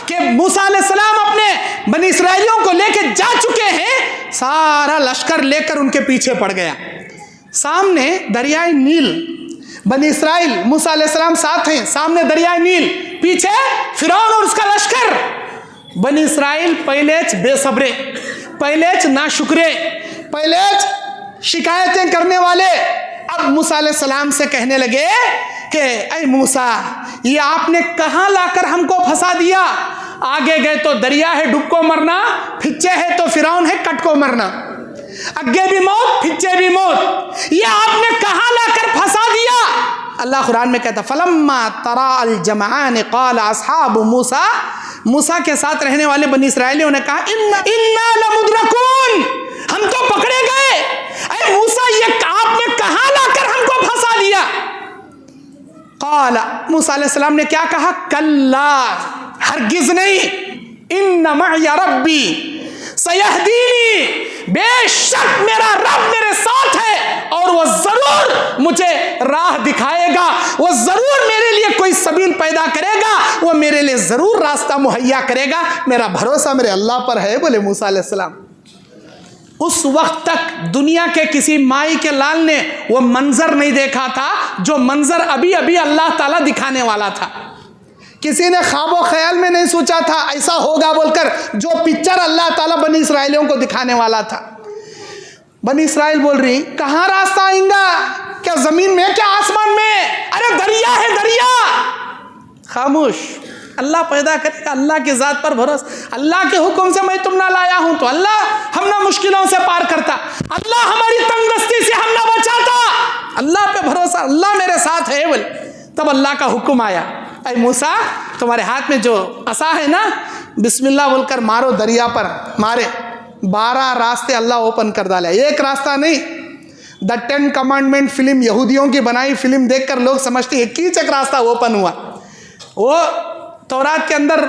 कि मूसा अलैहिस्सलाम अपने बनी इसराइलियों को लेकर जा चुके हैं, सारा लश्कर लेकर उनके पीछे पड़ गया। सामने दरियाए नील, बनी इसराइल मूसा अलैहिस्सलाम साथ हैं, सामने दरियाए नील, पीछे फिरौन और उसका लश्कर। बनी इसराइल पहलेच बेसब्रे, पहलेच नाशुक्रे, पहलेच शिकायतें करने वाले, अब मूसा अलैहिस्सलाम से कहने लगे कि ऐ मूसा, ये आपने कहाँ लाकर हमको फंसा दिया, आगे गए तो दरिया है डूब को मरना, पीछे है तो फिरौन है कट को मरना, आगे भी मौत पीछे भी मौत, ये आपने कहाँ लाकर फंसा दिया। अल्लाह कुरान में कहता, फलम्मा तरा अल जमाअन क़ाल अस्हाबु मूसा, मूसा के साथ रहने वाले बनी इसराइलियों ने कहा, इन्ना लमुद्रकून, हम तो पकड़े गए। अरे मूसा, ये आपने कहाँ लाकर हमको फंसा दिया। क़ाल, मूसा अलैहिस्सलाम ने क्या कहा, कल्ला, हरगिज नहीं, इन्ना मअया रब्बी सयहदीनी, बेशक मेरा रब मेरे साथ है और वह जरूर मुझे राह दिखाएगा, वह जरूर मेरे लिए कोई सबील पैदा करेगा, वह मेरे लिए जरूर रास्ता मुहैया करेगा, मेरा भरोसा मेरे अल्लाह पर है, बोले मूसा अलैहिस्सलाम। उस वक्त तक दुनिया के किसी माई के लाल ने वह मंजर नहीं देखा था जो मंजर अभी अभी अल्लाह ताला दिखाने वाला था। किसी ने ख्वाबो ख्याल में नहीं सोचा था ऐसा होगा बोलकर, जो पिक्चर अल्लाह ताला बनी इसराइलियों को दिखाने वाला था। बनी इसराइल बोल रही, कहाँ रास्ता आएगा, क्या जमीन में क्या आसमान में। अरे में दरिया है, दरिया। खामोश। अल्लाह पैदा करेगा, अल्लाह की ज़ात पर भरोसा। अल्लाह के हुक्म से मैं तुम ना लाया हूँ तो अल्लाह हम ना मुश्किलों से पार करता, अल्लाह हमारी तंगदस्ती से हम ना बचाता। अल्लाह पे भरोसा, अल्लाह मेरे साथ है बोल। तब अल्लाह का हुक्म आया, ऐ मूसा तुम्हारे हाथ में जो असा है ना, बिस्मिल्लाह बोलकर मारो, दरिया पर मारे। 12 रास्ते अल्लाह ओपन कर डाले, एक रास्ता नहीं। द 10 कमांडमेंट फिल्म, यहूदियों की बनाई फिल्म देखकर लोग समझते हैं 21 रास्ता ओपन हुआ। वो तौरात के अंदर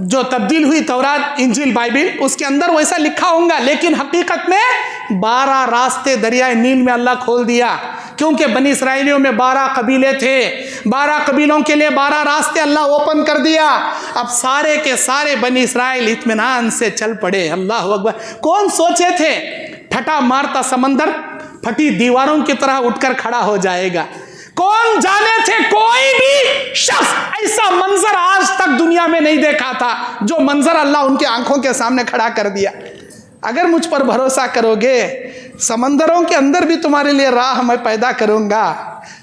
जो तब्दील हुई, तौरात, इंजील, बाइबिल, उसके अंदर वैसा लिखा होगा, लेकिन हकीकत में 12 रास्ते दरियाए नील में अल्लाह खोल दिया। क्योंकि बनी इसराइलियों में 12 कबीले थे, 12 कबीलों के लिए 12 रास्ते अल्लाह ओपन कर दिया। अब सारे के सारे बनी इसराइल इत्मीनान से चल पड़े। अल्लाह अकबर। कौन सोचे थे ठटा मारता समंदर फटी दीवारों की तरह उठकर खड़ा हो जाएगा? कौन जाने थे? कोई भी शख्स ऐसा मंजर आज तक दुनिया में नहीं देखा था, जो मंजर अल्लाह उनके आंखों के सामने खड़ा कर दिया। अगर मुझ पर भरोसा करोगे, समंदरों के अंदर भी तुम्हारे लिए राह मैं पैदा करूंगा।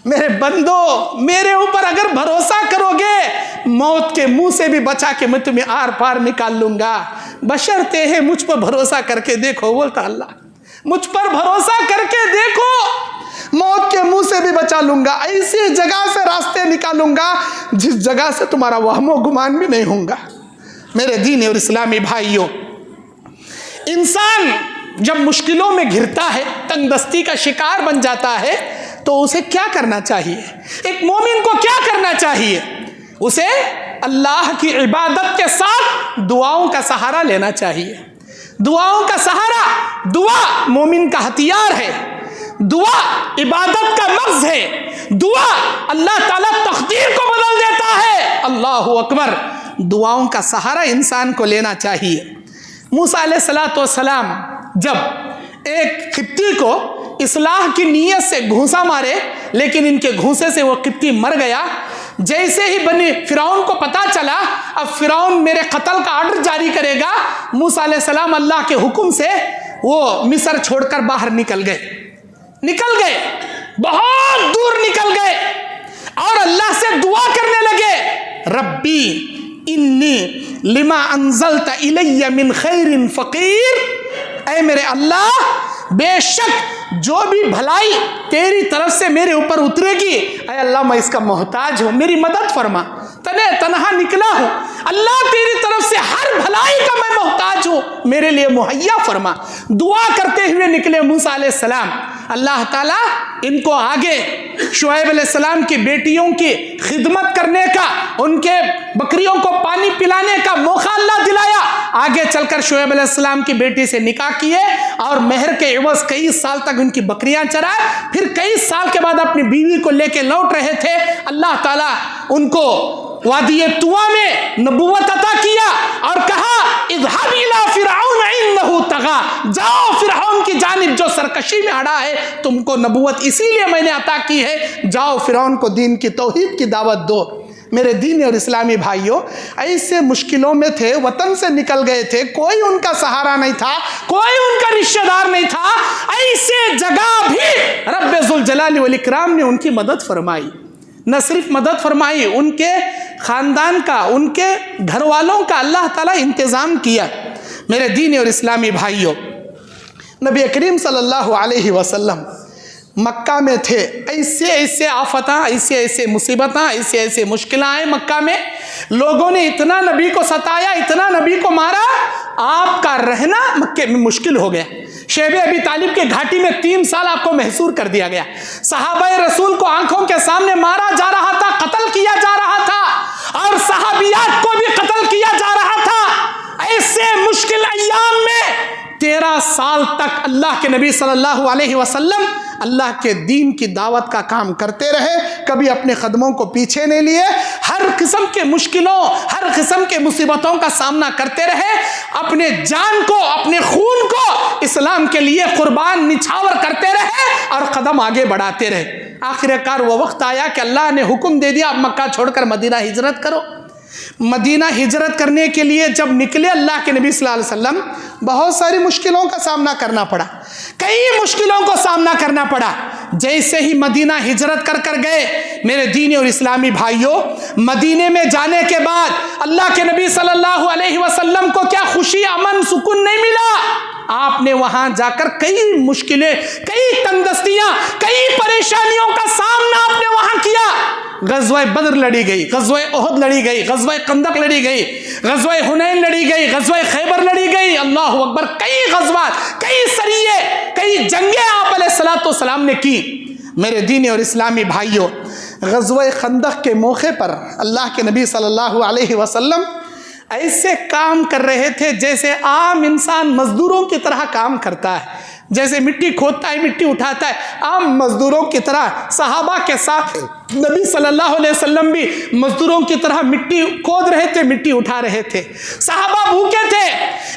मेरे बंदो, मेरे ऊपर अगर भरोसा करोगे, मौत के मुंह से भी बचा के मैं तुम्हें आर पार निकाल लूंगा। बशर्ते है मुझ पर भरोसा करके देखो, बोलता अल्लाह, मुझ पर भरोसा करके देखो, मौत के मुंह से भी बचा लूंगा। ऐसी जगह से रास्ते निकालूंगा जिस जगह से तुम्हारा वहमो गुमान भी नहीं होगा। मेरे दीन और इस्लामी भाइयों, इंसान जब मुश्किलों में घिरता है, तंगदस्ती का शिकार बन जाता है, तो उसे क्या करना चाहिए? एक मोमिन को क्या करना चाहिए? उसे अल्लाह की इबादत के साथ दुआओं का सहारा लेना चाहिए। दुआओं का सहारा, दुआ मोमिन का हथियार है, दुआ इबादत का लफ्ज़ है, दुआ अल्लाह ताला तकदीर को बदल देता है। अल्लाहु अकबर। दुआओं का सहारा इंसान को लेना चाहिए। मूसा अलैहिस्सलाम जब एक किप्ती को इस्लाह की नीयत से घूंसा मारे, लेकिन इनके घूंसे से वो किप्ती मर गया। जैसे ही बनी फिरौन को पता चला अब फिरौन मेरे कत्ल का ऑर्डर जारी करेगा, मूसा अलैहिस्सलाम अल्लाह के हुक्म से वो मिस्र छोड़कर बाहर निकल गए, बहुत दूर निकल गए और अल्लाह से दुआ करने लगे, रब्बी इन्नी लिमा अंज़लता इलैया मिन खैरिन फ़कीर। ऐ मेरे अल्लाह, बेशक जो भी भलाई तेरी तरफ से मेरे ऊपर उतरेगी, ऐ अल्लाह मैं इसका मोहताज हूँ, मेरी मदद फरमा। तने तनहा निकला हूँ, अल्लाह तेरी तरफ से हर भलाई का मैं मोहताज हूँ, मेरे लिए मुहैया फरमा। दुआ करते हुए निकले मूसा अलैहिस्सलाम। अल्लाह ताला इनको आगे शुएब अलैहिस्सलाम की बेटियों की खिदमत करने का, उनके बकरियों को पानी पिलाने का मौका अल्लाह दिलाया। आगे चलकर शुएब अलैहिस्सलाम की बेटी से निकाह किए और मेहर के एवज कई साल तक उनकी बकरियां चराए। फिर कई साल के बाद अपनी बीवी को लेके लौट रहे थे, अल्लाह ताला उनको वादी तुआ में नबुव्वत अता किया और कहा इज़हब इला फिरऔन इन्नहु तग़ा, जाओ फिरऔन की जानिब जो सरकशी में अड़ा है, तुमको नबुव्वत इसीलिए मैंने अता की है, जाओ फिरऔन को दीन की तौहीद की दावत दो। मेरे दीन और इस्लामी भाइयों, ऐसे मुश्किलों में थे, वतन से निकल गए थे, कोई उनका सहारा नहीं था, कोई उनका रिश्तेदार नहीं था। ऐसे जगह भी रब्बे ज़ुल जलाली वल इकराम ने उनकी मदद फरमाई। न सिर्फ मदद फरमाई, उनके ख़ानदान का, उनके घर वालों का अल्लाह ताला इंतज़ाम किया। मेरे दीन और इस्लामी भाइयों, नबी करीम सल्लल्लाहु अलैहि वसल्लम मक्का में थे, ऐसे ऐसे आफत, ऐसे ऐसे मुसीबत, ऐसे ऐसे मुश्किलें आए मक्का में, लोगों ने इतना नबी को सताया, इतना नबी को मारा, आपका रहना मक्के में मुश्किल हो गया। शेबे अबी तालिब के घाटी में 3 साल आपको महसूर कर दिया गया। सहाबाए रसूल को आंखों के सामने मारा जा रहा था, कत्ल किया जा रहा था और सहाबियात को भी कत्ल किया जा रहा था। ऐसे मुश्किल अय्याम में 13 साल तक अल्लाह के नबी सल्लल्लाहु अलैहि वसल्लम अल्लाह के दीन की दावत का काम करते रहे, कभी अपने कदमों को पीछे नहीं लिए, हर किस्म के मुश्किलों, हर किस्म के मुसीबतों का सामना करते रहे, अपने जान को, अपने खून को इस्लाम के लिए कुर्बान निछावर करते रहे और कदम आगे बढ़ाते रहे। आखिरकार वो वक्त आया कि अल्लाह ने हुक्म दे दिया, अब मक्का छोड़कर मदीना हिजरत करो। मदीना हिजरत करने के लिए जब निकले अल्लाह के नबी सल्लल्लाहु अलैहि वसल्लम, बहुत सारी मुश्किलों का सामना करना पड़ा, कई मुश्किलों को सामना करना पड़ा। जैसे ही मदीना हिजरत कर गए, मेरे दीनी और इस्लामी भाइयों, मदीने में जाने के बाद अल्लाह के नबी सल्लल्लाहु अलैहि वसल्लम को क्या खुशी, अमन, सुकून नहीं मिला? आपने वहां जाकर कई मुश्किलें, कई तंगदस्तियां, कई परेशानियों का सामना आपने वहां किया। गज़वा बद्र लड़ी गई, गज़वा ओहद लड़ी गई, गज़वा कंदक लड़ी गई, गज़वा हुनैन लड़ी गई, गज़वा खैबर लड़ी गई। अल्लाह अकबर, कई गज़वा, कई सरिये, कई जंगें आप अलैहिस्सलाम ने की। मेरे दीनी और इस्लामी भाइयों, गज़वा खंदक के मौके पर अल्लाह के नबी सल्लल्लाहु अलैहि वसल्लम ऐसे काम कर रहे थे जैसे आम इंसान मजदूरों की तरह काम करता है, जैसे मिट्टी खोदता है, मिट्टी उठाता है, आम मजदूरों की तरह सहाबा के साथ नबी सल्लल्लाहु अलैहि वसल्लम भी मजदूरों की तरह मिट्टी खोद रहे थे, मिट्टी उठा रहे थे। सहाबा भूखे थे।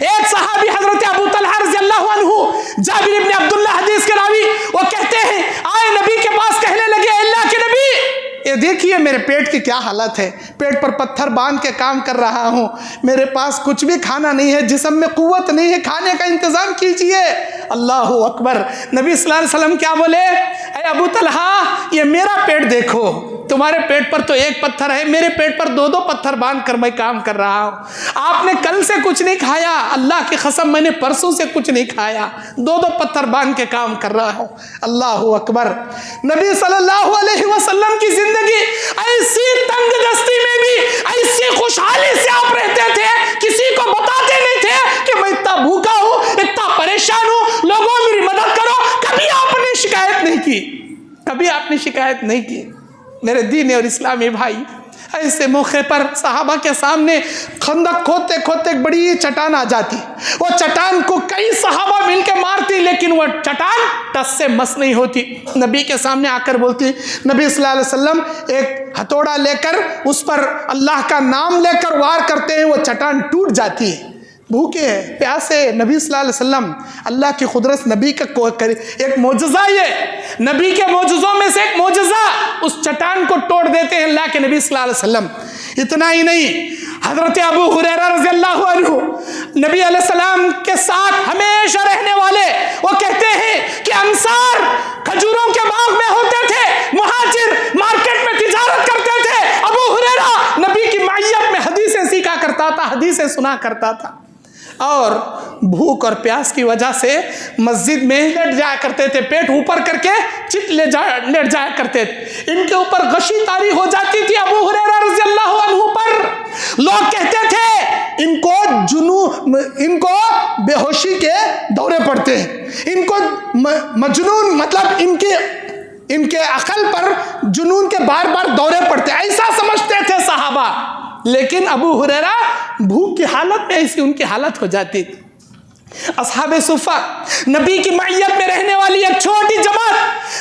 एक सहाबी हजरत अबू तलहा रज़ियल्लाहु अन्हु, जाबिर इब्न अब्दुल्लाह हदीस के रावी, वो कहते हैं आए नबी के पास, कहने लगे अल्लाह के नबी, ये देखिए मेरे पेट की क्या हालत है, पेट पर पत्थर बांध के काम कर रहा हूँ, मेरे पास कुछ भी खाना नहीं है, जिस्म में कुव्वत नहीं है, खाने का इंतज़ाम कीजिए। अल्लाह अकबर। नबी सल्लल्लाहु अलैहि वसल्लम क्या बोले? अरे अबू तलहा, ये मेरा पेट देखो, तुम्हारे पेट पर तो एक पत्थर है, मेरे पेट पर दो दो पत्थर बांध कर मैं काम कर रहा हूँ। आपने कल से कुछ नहीं खाया, अल्लाह की कसम मैंने परसों से कुछ नहीं खाया, दो दो पत्थर बांध के काम कर रहा हूँ। अल्लाह अकबर। नबी सल्लल्लाहु अलैहि वसल्लम की जिंदगी ऐसी तंगदस्ती में भी ऐसी खुशहाली से आप रहते थे, किसी को बताते नहीं थे कि मैं इतना भूखा हूँ, इतना परेशान हूँ, लोगों मेरी मदद करो। कभी आपने शिकायत नहीं की, कभी आपने शिकायत नहीं की। मेरे दीन और इस्लामी भाई, ऐसे मौके पर सहाबा के सामने खंदक खोदते खोदते एक बड़ी चट्टान आ जाती, वो चट्टान को कई सहाबा मिलकर मारती, लेकिन वो चट्टान टस से मस नहीं होती। नबी के सामने आकर बोलती, नबी सल्लल्लाहु अलैहि वसल्लम एक हथौड़ा लेकर उस पर अल्लाह का नाम लेकर वार करते हैं, वो चट्टान टूट जाती है। भूखे हैं, प्यासे, नबी सल्लल्लाहु अलैहि वसल्लम, अल्लाह की कुदरत, नबी का एक मोजज़ा, ये नबी के मोजज़ों में से एक मोजज़ा, उस चट्टान को तोड़ देते हैं अल्लाह के नबी सल्लल्लाहु अलैहि वसल्लम। इतना ही नहीं, हज़रत अबू हुरैरा रज़ियल्लाहु अन्हु, नबी अलैहि सलाम के साथ हमेशा रहने वाले, वो कहते हैं कि अंसार खजूरों के बाग में होते थे, मुहाजिर मार्केट में तिजारत करते थे, अबू हुरैरा नबी की मायत में हदीसें सीखा करता था, हदीसें सुना करता था, और भूख और प्यास की वजह से मस्जिद में लेट जाया करते थे, पेट ऊपर करके लेट जाया करते थे। इनके ऊपर गशी तारी हो जाती थी अबू हुरैरा रज़ियल्लाहु अन्हु पर। लोग कहते थे इनको बेहोशी के दौरे पड़ते हैं, इनको मजनून, मतलब इनके अकल पर जुनून के बार बार दौरे पड़ते, ऐसा समझते थे सहाबा। लेकिन अबू हुरैरा भूख की हालत में ऐसी उनकी हालत हो जाती थी। असहाबे सुफ़ा, नबी की मय्यत में रहने वाली एक छोटी जमात,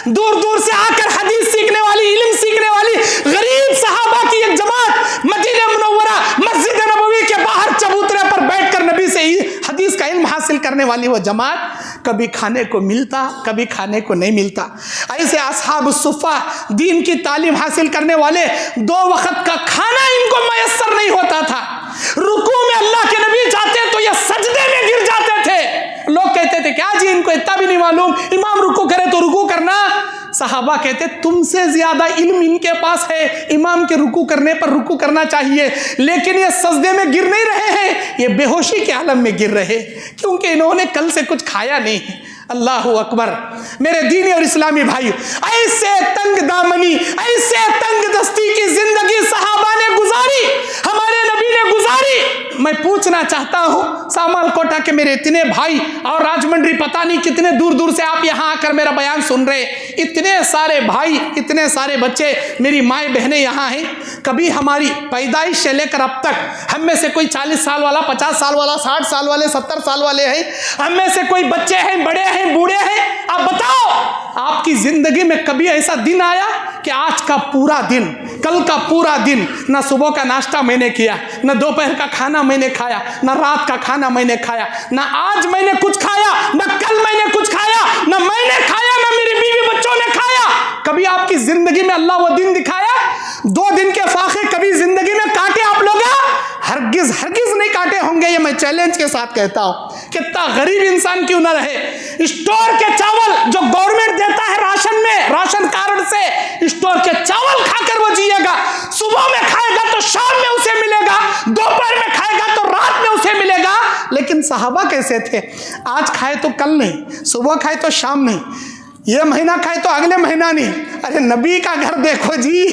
दूर दूर से आकर हदीस सीखने वाली, इल्म सीखने वाली गरीब सहाबा की एक जमात, मदीना मुनव्वरा मस्जिद नबवी के बाहर चबूतरे पर बैठकर नबी से हदीस का इल्म हासिल करने वाली वो जमात, कभी खाने को मिलता, कभी खाने को नहीं मिलता। ऐसे असहाब सुफ़ा, दीन की तालीम हासिल करने वाले, दो वक्त का खाना इनको मयस्सर नहीं होता था। रुकू में अल्लाह के नबी जाते तो ये सजदे में गिर जाते थे। लोग कहते थे क्या जी, इनको इतना भी नहीं मालूम, इमाम रुकू करे तो रुकू करना। सहाबा कहते तुमसे ज्यादा इल्म इनके पास है, इमाम के रुकू करने पर रुकू करना चाहिए, लेकिन ये सजदे में गिर नहीं रहे हैं, ये बेहोशी के आलम में गिर रहे, क्योंकि इन्होंने कल से कुछ खाया नहीं। अल्लाह अकबर। मेरे दीनी और इस्लामी भाई, ऐसे तंग दामनी, ऐसे तंग दस्ती की जिंदगी सहाबा ने गुजारी, हमारे नबी ने गुजारी। मैं पूछना चाहता हूँ सामाल कोटा के मेरे इतने भाई और राजमंड्री, पता नहीं कितने दूर दूर से आप यहाँ आकर मेरा बयान सुन रहे, इतने सारे भाई, इतने सारे बच्चे, मेरी माए बहनें यहाँ हैं। कभी हमारी पैदाइश से लेकर अब तक हम में से कोई 40 साल वाला, 50 साल वाला, 60 साल वाले, 70 साल वाले हैं, हम में से कोई बच्चे हैं, बड़े हैं, बूढ़े हैं। आप बताओ, आपकी जिंदगी में कभी ऐसा दिन आया कि आज का पूरा दिन, कल का पूरा दिन, ना सुबह का नाश्ता मैंने किया, ना दोपहर का खाना मैंने खाया, ना रात का खाना मैंने खाया, ना आज मैंने कुछ खाया, ना कल मैंने कुछ खाया, ना मैंने खाया, ना मेरी बीवी बच्चों ने खाया? कभी आपकी जिंदगी में अल्लाह वो दिन दिखाया? 2 दिन के फाके कभी जिंदगी में काटे आप लोग? हरगिज हरगिज नहीं काटे होंगे, ये मैं चैलेंज के साथ कहता हूं। कितना गरीब इंसान क्यों ना रहे, स्टोर के चावल जो गवर्नमेंट देता है राशन में, सहाबा कैसे थे, आज खाए तो कल नहीं, सुबह खाए तो शाम नहीं, ये महीना खाए तो अगले महीना नहीं। अरे नबी का घर देखो जी,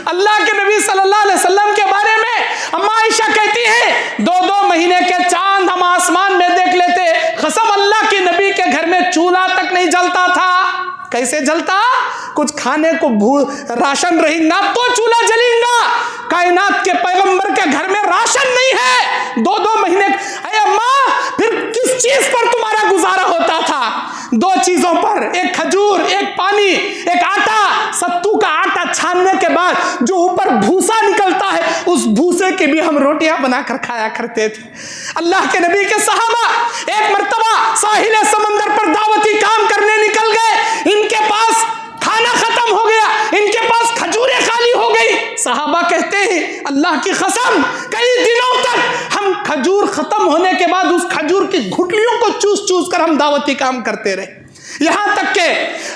अल्लाह के नबी सल्लल्लाहु अलैहि वसल्लम के बारे में अम्मा आयशा कहती है 2-2 महीने के चांद हम आसमान में देख लेते। कसम अल्लाह के नबी के घर में चूल्हा तक नहीं जलता था। कैसे जलता? कुछ खाने को राशन रहेगा तो चूल्हा जलेगा। कायनात के पैगंबर के घर में राशन नहीं है, 2-2 महीने। अरे अम्मा फिर किस चीज पर तुम्हारा गुजारा होता था? 2 चीजों पर, एक खजूर, एक पानी, एक आटा। सत्तू का आटा छानने के बाद जो ऊपर भूसा निकलता है, उस भूसे की भी हम रोटियां बनाकर खाया करते थे। अल्लाह के नबी के सहाबा एक मर्तबा साहिल समंदर पर दावती काम करने निकल गए। इनके पास खाना खत्म हो गया, इनके पास खजूरें खाली हो गई। सहाबा कहते हैं अल्लाह की कसम कई दिनों तक हम खजूर खत्म होने के बाद उस खजूर की घुटलियों को चूस चूस कर हम दावती काम करते रहे, यहां तक के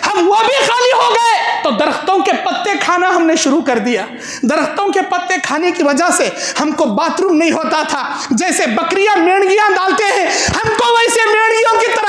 हम वो भी खाली हो गए तो दरख्तों के पत्ते खाना हमने शुरू कर दिया। दरख्तों के पत्ते खाने की वजह से हमको बाथरूम नहीं होता था। जैसे बकरियां मेंढगियां डालते हैं, हमको वैसे मेंढगियों की तरह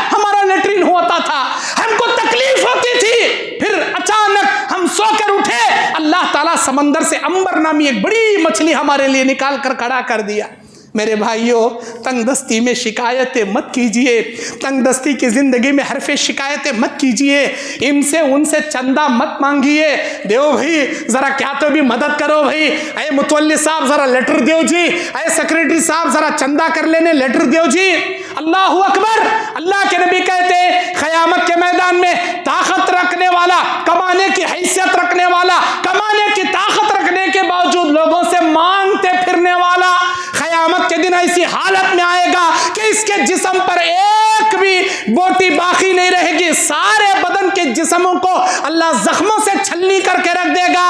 हमारा लेटरिन होता था, हमको तकलीफ होती थी। फिर अचानक हम सोकर उठे, अल्लाह ताला समंदर से अंबर नामी एक बड़ी मछली हमारे लिए निकाल कर खड़ा कर दिया। मेरे भाइयों, तंगदस्ती में शिकायतें मत कीजिए, तंगदस्ती की ज़िंदगी में हरफे शिकायतें मत कीजिए, इनसे उनसे चंदा मत मांगिए। देव भाई ज़रा क्या तो भी मदद करो भाई, अरे मुतवल्ली साहब ज़रा लेटर दो जी, अरे सेक्रेटरी साहब ज़रा चंदा कर लेने लेटर दो जी। अल्लाह अकबर। अल्लाह के नबी कहते हैं क़यामत के मैदान में ताकत रखने वाला, कमाने की हैसियत रखने वाला, कमाने की ताकत रखने के बावजूद लोगों से मांगते फिरने वाला क़यामत के दिन ऐसी हालत में आएगा कि इसके जिस्म पर एक भी बोटी बाकी नहीं रहेगी। सारे बदन के जिस्मों को अल्लाह जख्मों से छलनी करके रख देगा।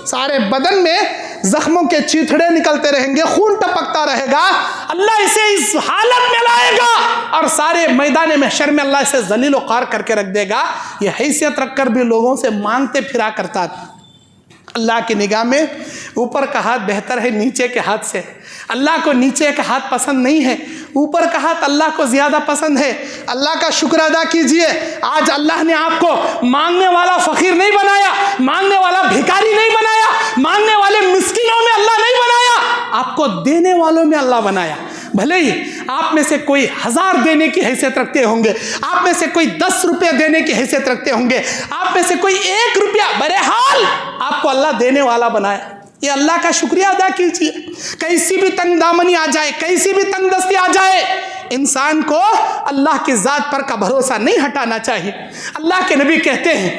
सारे बदन में जख्मों के चीथड़े निकलते रहेंगे, खून टपकता रहेगा। अल्लाह इसे इस हालत में लाएगा और सारे मैदान महशर में अल्लाह इसे जलील ख़ार करके रख देगा। ये हैसियत रखकर भी लोगों से मांगते फिरा करता था। अल्लाह की निगाह में ऊपर का हाथ बेहतर है नीचे के हाथ से। अल्लाह को नीचे का हाथ पसंद नहीं है, ऊपर का हाथ अल्लाह को ज़्यादा पसंद है। अल्लाह का शुक्र अदा कीजिए, आज अल्लाह ने आपको मांगने वाला फ़कीर नहीं बनाया, मांगने वाला भिखारी नहीं बनाया, मांगने वाले मिस्किनों में अल्लाह नहीं बनाया, आपको देने वालों में अल्लाह बनाया। भले ही आप में से कोई 1000 देने की हैसियत रखते होंगे, आप में से कोई 10 रुपये देने की हैसियत रखते होंगे, आप में से कोई 1 रुपया, बहरहाल आपको अल्लाह देने वाला बनाया। ये अल्लाह का शुक्रिया अदा कीजिए। कैसी भी तंगदामनी आ जाए, कैसी भी तंगदस्ती आ जाए, इंसान को अल्लाह की ज़ात पर का भरोसा नहीं हटाना चाहिए। अल्लाह के नबी कहते हैं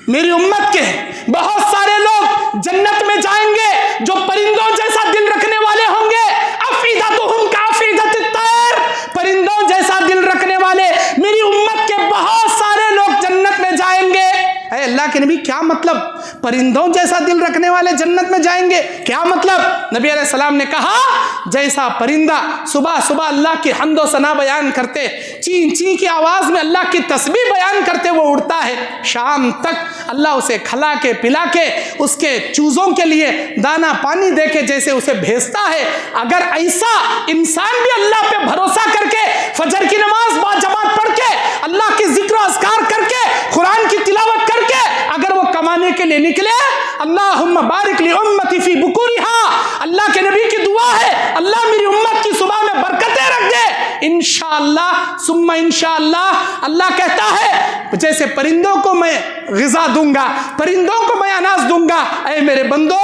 मेरी उम्मत के बहुत सारे लोग जन्नत में जाएंगे जो परिंदों जैसा दिल रखने वाले होंगे। अफ़ीदतुहुम काफ़ीदतित तैर, परिंदों जैसा दिल रखने वाले मेरी उम्मत के बहुत सारे लोग जन्नत में जाएंगे। अल्लाह के नबी क्या मतलब परिंदों जैसा दिल रखने वाले जन्नत में जाएंगे, क्या मतलब? नबी अलैहिस्सलाम ने कहा जैसा परिंदा सुबह सुबह अल्लाह की हम्दो सना बयान करते, चीं चीं की आवाज़ में अल्लाह की तस्बीह बयान करते वो उड़ता है, शाम तक अल्लाह उसे खिला के पिला के उसके चूज़ों के लिए दाना पानी दे के जैसे उसे भेजता है। अगर ऐसा इंसान भी अल्लाह पे भरोसा करके फजर की नमाज बाजमात पढ़ के अल्लाह की जिक्र अस्कार करके कुरान की तिलावत करके अगर वो कमाने के लिए निकले, अल्लाहुम्मा बारिक ली उम्मती फी बुकुरिहा, अल्लाह के नबी की दुआ है अल्लाह मेरी उम्मत की सुबह में बरकतें रख दे, इंशाअल्लाह सुम्मा इंशाअल्लाह। अल्लाह कहता है जैसे परिंदों को मैं ग़िज़ा दूंगा, परिंदों को मैं अनाज दूंगा, ऐ मेरे बंदो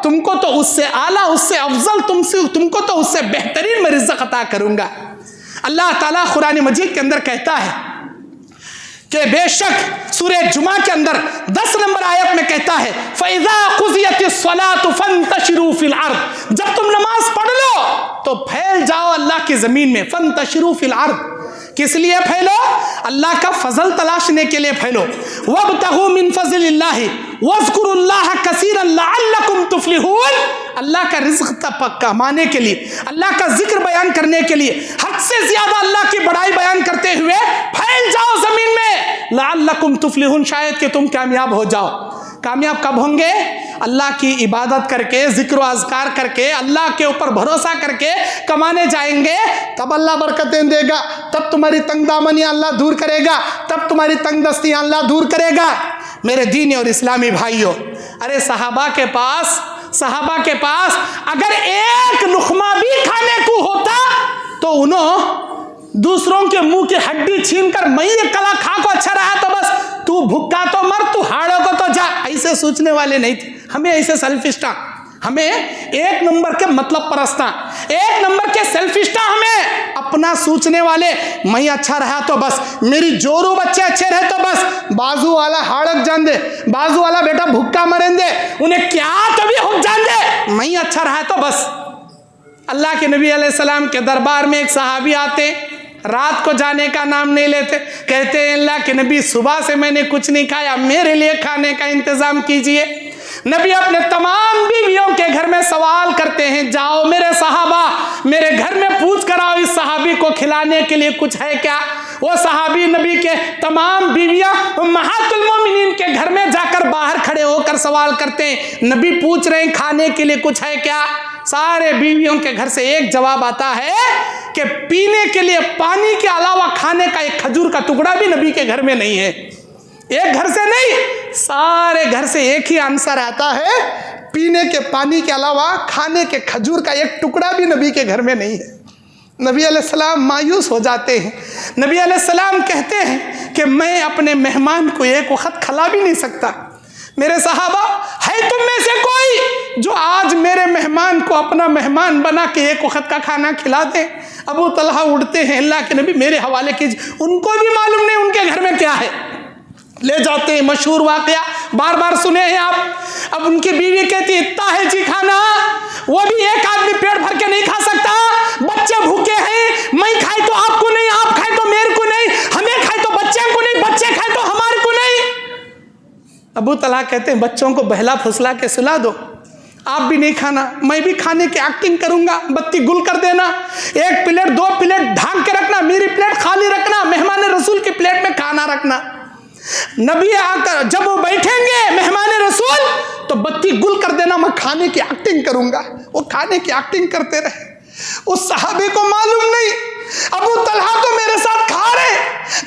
तुमको तो उससे आला, उससे अफजल, तुमको तो उससे बेहतरीन मैं रिज़्क़ अता करूंगा। अल्लाह ताला कुरान मजीद के अंदर कहता है कि बेशक सूरह जुमा के अंदर 10 नंबर आयत में कहता है फ़इज़ा क़ुज़ियतिस्सलातु फ़ंतशिरू फ़िल अर्द, जब तुम नमाज पढ़ लो तो फैल जाओ अल्लाह की ज़मीन में। फ़ंतशिरू फ़िल अर्द, किस लिए फैलो? अल्लाह का फजल तलाशने के लिए फैलो। वब्तगू मिन फ़ज़लिल्लाहि वज़्कुरुल्लाह कसीरन लअल्लकुम तुफ़्लिहून, अल्लाह का रिज़्क़ कमाने के लिए, अल्लाह का जिक्र बयान करने के लिए हद से ज़्यादा अल्लाह की बड़ाई बयान करते हुए फैल जाओ ज़मीन में, लअल्लकुम तुफ़्लिहून, शायद कि तुम कामयाब हो जाओ। कामयाब कब होंगे? अल्लाह की इबादत करके, ज़िक्र व अज़कार करके, अल्लाह के ऊपर भरोसा करके कमाने जाएंगे, तब अल्लाह बरकतें देगा, तब तुम्हारी तंगदामनी अल्लाह दूर करेगा, तब तुम्हारी तंगदस्ती अल्लाह दूर करेगा। मेरे दीनी और इस्लामी भाइयों, अरे सहाबा के पास अगर एक लुक़मा भी खाने को होता तो उन्होंने दूसरों के मुंह की हड्डी छीनकर मैं ये कला खा को अच्छा रहा तो बस तू भुक्का तो मर, तू हाड़ों को तो जा, ऐसे सोचने वाले नहीं थे। हमें ऐसे सेल्फिस्टा, हमें एक नंबर के मतलब परस्ता, एक नंबर के सेल्फिस्टा, हमें अपना सोचने वाले, मैं अच्छा रहा तो बस, मेरी जोरू बच्चे अच्छे रहे तो बस, बाजू वाला हाड़क जान दे, बाजू वाला बेटा भुक्का मरें दे, उन्हें क्या तो भी हुक जान दे, मैं अच्छा रहा तो बस। अल्लाह के नबी अलैहिस्सलाम के दरबार में एक सहाबी आते, रात को जाने का नाम नहीं लेते, कहते हैं अल्लाह के नबी सुबह से मैंने कुछ नहीं खाया, मेरे लिए खाने का इंतज़ाम कीजिए। नबी अपने तमाम बीवियों के घर में सवाल करते हैं, जाओ मेरे सहाबा, मेरे घर में पूछ कर आओ इस सहाबी को खिलाने के लिए कुछ है क्या। वो सहाबी नबी के तमाम बीवियां उम्महातुल मोमिनीन के घर में जाकर बाहर खड़े होकर सवाल करते हैं, नबी पूछ रहे हैं खाने के लिए कुछ है क्या। सारे बीवियों के घर से एक जवाब आता है कि पीने के लिए पानी के अलावा खाने का एक खजूर का टुकड़ा भी नबी के घर में नहीं है। एक घर से नहीं, सारे घर से एक ही आंसर आता है, पीने के पानी के अलावा खाने के खजूर का एक टुकड़ा भी नबी के घर में नहीं है। नबी अलैहिस्सलाम मायूस हो जाते हैं। नबी अलैहिस्सलाम कहते हैं कि मैं अपने मेहमान को एक वक्त खिला भी नहीं सकता। मेरे सहाबा, है तुम में से कोई जो आज मेरे मेहमान को अपना मेहमान बना के एक वक्त का खाना खिला दे। अबू तलहा उठते हैं, अल्लाह के नबी मेरे हवाले कीजिए, उनको भी मालूम नहीं उनके घर में क्या है। ले जाते हैं, मशहूर वाकया बार बार सुने हैं आप। अब उनकी बीवी कहती इतना है जी खाना, वो भी एक आदमी पेट भर के नहीं खा सकता, बच्चे भूखे हैं, मैं खाए तो आपको नहीं, आप खाए तो मेरे को नहीं, हमें खाए तो बच्चे को नहीं, बच्चे खाए तो हमारे को नहीं। अबू तलहा कहते हैं बच्चों को बहला फुसला के सुला दो, आप भी नहीं खाना, मैं भी खाने की एक्टिंग करूंगा, बत्ती गुल कर देना, एक प्लेट दो प्लेट ढांक के रखना, मेरी प्लेट खाली रखना, मेहमान रसूल की प्लेट में खाना रखना। नबी आकर जब वो बैठेंगे मेहमान रसूल तो बत्ती गुल कर देना, मैं खाने की एक्टिंग करूंगा। वो खाने की एक्टिंग करते रहे। उस सहाबे को मालूम नहीं, अबू तलहा तो मेरे साथ खा रहे,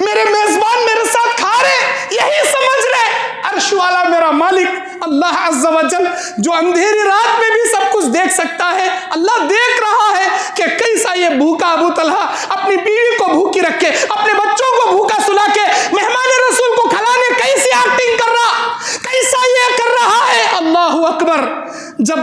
मेरे मेजबान मेरे साथ खा रहे, यही समझ रहे अर्श वाला मेरा मालिक अल्लाह अज़्ज़ा व जल, जो अंधेरी रात में भी सब कुछ देख सकता है, अल्लाह देख रहा है कि कैसा ये भूखा अबू तलहा अपनी बीवी को भूखी रखे, अपने बच्चों को भूखा सुला के मेहमान रसूल को खिलाने कैसी एक्टिंग कर रहा, कैसा ये कर रहा है। अल्लाहु अकबर। जब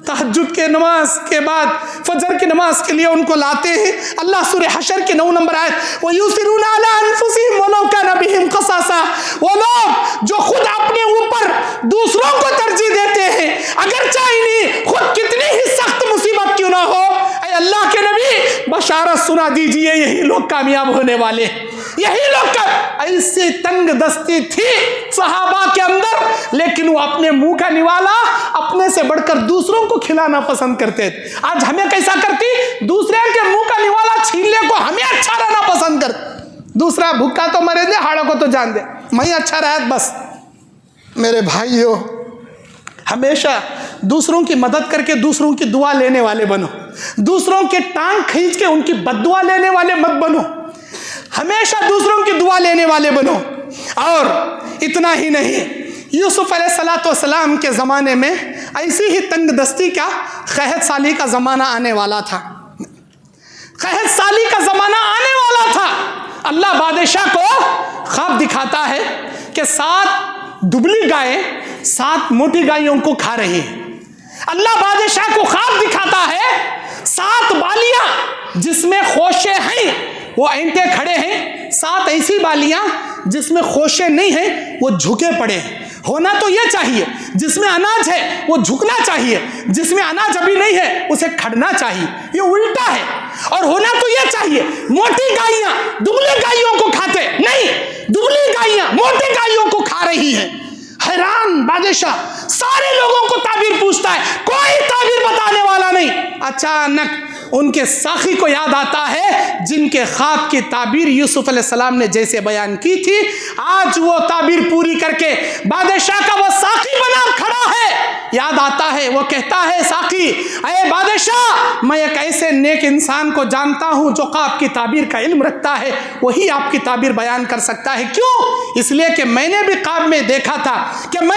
तहज्जुद के नमाज के बाद फजर की नमाज के लिए उनको लाते हैं, अल्लाह सूरह हशर के 9 नंबर आयत, वो युसिरूना अला अनफुसिहिम वलौ काना बिहिम खसासा, वो लोग जो खुद अपने ऊपर दूसरों को तरजीह देते हैं, अगर चाहे खुद कितनी ही सख्त मुसीबत क्यों ना हो, ऐ अल्लाह के नबी बशारत सुना दीजिए, यही लोग कामयाब होने वाले, यही लोग का। ऐसी तंग दस्ती थी सहाबा के अंदर, लेकिन वो अपने मुंह का निवाला अपने से बढ़कर दूसरों को खिलाना पसंद करते थे। आज हमें कैसा करती, दूसरे के मुंह का निवाला छीनने को हमें अच्छा रहना पसंद कर, दूसरा भूखा तो मरे दे, हाड़ों को तो जान दे, मैं अच्छा रहा बस। मेरे भाइयों, हमेशा दूसरों की मदद करके दूसरों की दुआ लेने वाले बनो, दूसरों के टांग खींच के उनकी बद्दुआ लेने वाले मत बनो, हमेशा दूसरों की दुआ लेने वाले बनो। और इतना ही नहीं, यूसुफ अलैहिस्सलाम के ज़माने में ऐसी ही तंग दस्ती का क़हत साली का ज़माना आने वाला था, क़हत साली का ज़माना आने वाला था। अल्लाह बादशाह को ख्वाब दिखाता है कि 7 दुबली गायें 7 मोटी गायों को खा रही हैं। अल्लाह बादशाह को ख्वाब दिखाता है 7 बालियां जिसमें खोशे हैं वो ऐंठे खड़े हैं, 7 ऐसी बालियां जिसमें खोशे नहीं हैं वो झुके पड़े हैं। होना तो ये चाहिए, जिसमें अनाज है वो झुकना चाहिए, जिसमें अनाज अभी नहीं है उसे खड़ना चाहिए, ये उल्टा है। और होना तो ये चाहिए, मोटी गायें दुबली गायों को खाते नहीं, दुबली गायें मोटी गायों को खा रही हैं। हैरान बादशाह सारे लोगों को ताबीर पूछता है, कोई ताबीर बताने वाला नहीं। अचानक उनके साखी को याद आता है जिनके ख्वाब की ताबीर यूसुफ अलैहिस्सलाम ने जैसे बयान की थी, आज वो ताबीर पूरी करके बादशाह का वो साखी बना खड़ा है। याद आता है। वो कहता है साकी, अरे बादशाह, मैं एक ऐसे नेक इंसान को जानता हूँ जो ख्वाब की ताबीर का इल्म रखता है, वही आपकी ताबीर बयान कर सकता है। क्यों? इसलिए कि मैंने भी ख्वाब में देखा था कि मैं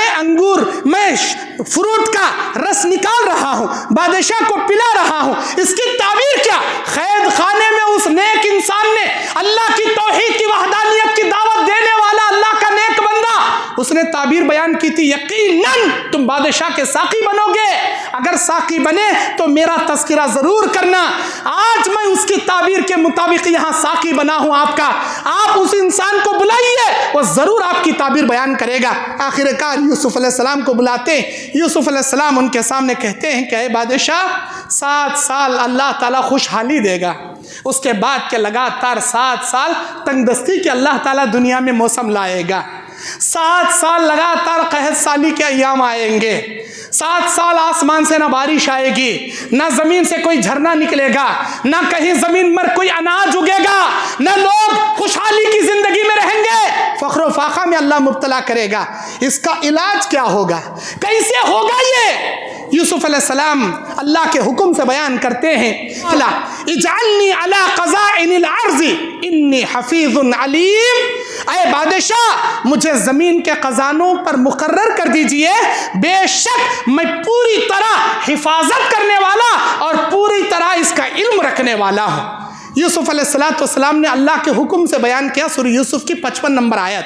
फ्रूट का रस निकाल रहा हूँ, बादशाह को पिला रहा हूँ। इसकी ताबीर क्या? कैद खाने में उस नेक इंसान ने अल्लाह की तौहीद की वहदानियत की दावत देने वाला अल्लाह का नेक बंदा, उसने ताबीर बयान की थी, यकीनन तुम बादशाह के साकी बनोगे। अगर साकी बने तो मेरा तस्करा जरूर करना। आज मैं उसकी ताबीर के मुताबिक यहाँ साकी बना हूँ आपका। आप उस इंसान को बुलाइए, वो जरूर आपकी ताबीर बयान करेगा। आखिरकार यूसुफ अलैहिस्सलाम को बुलाते, यूसुफ अलैहिस्सलाम उनके सामने कहते हैं कि ऐ बादशाह, 7 साल अल्लाह ताला खुशहाली देगा, उसके बाद के लगातार 7 साल तंगदस्ती के अल्लाह ताला दुनिया में मौसम लाएगा। 7 साल लगातार कहत साली के अय्याम आएंगे। 7 साल आसमान से ना बारिश आएगी, ना जमीन से कोई झरना निकलेगा, ना कहीं जमीन पर कोई अनाज उगेगा, ना लोग खुशहाली की जिंदगी में रहेंगे, फख्र फाखा में अल्लाह मुब्तला करेगा। इसका इलाज क्या होगा? कैसे होगा ये? यूसुफ अलैहिस्सलाम अल्लाह के हुक्म से बयान करते हैं, इजअलनी अला क़ज़ाइनिल अर्ज़ि इन्नी हफ़ीज़ुन अलीम। ऐ बादशाह, मुझे ज़मीन के ख़ज़ानों पर मुकर्रर कर दीजिए, बेशक मैं पूरी तरह हिफाजत करने वाला और पूरी तरह इसका इल्म रखने वाला हूँ। यूसुफ अलैहिस्सलाम ने अल्लाह के हुक्म से बयान किया। सूरह यूसुफ की 55 नंबर आयत,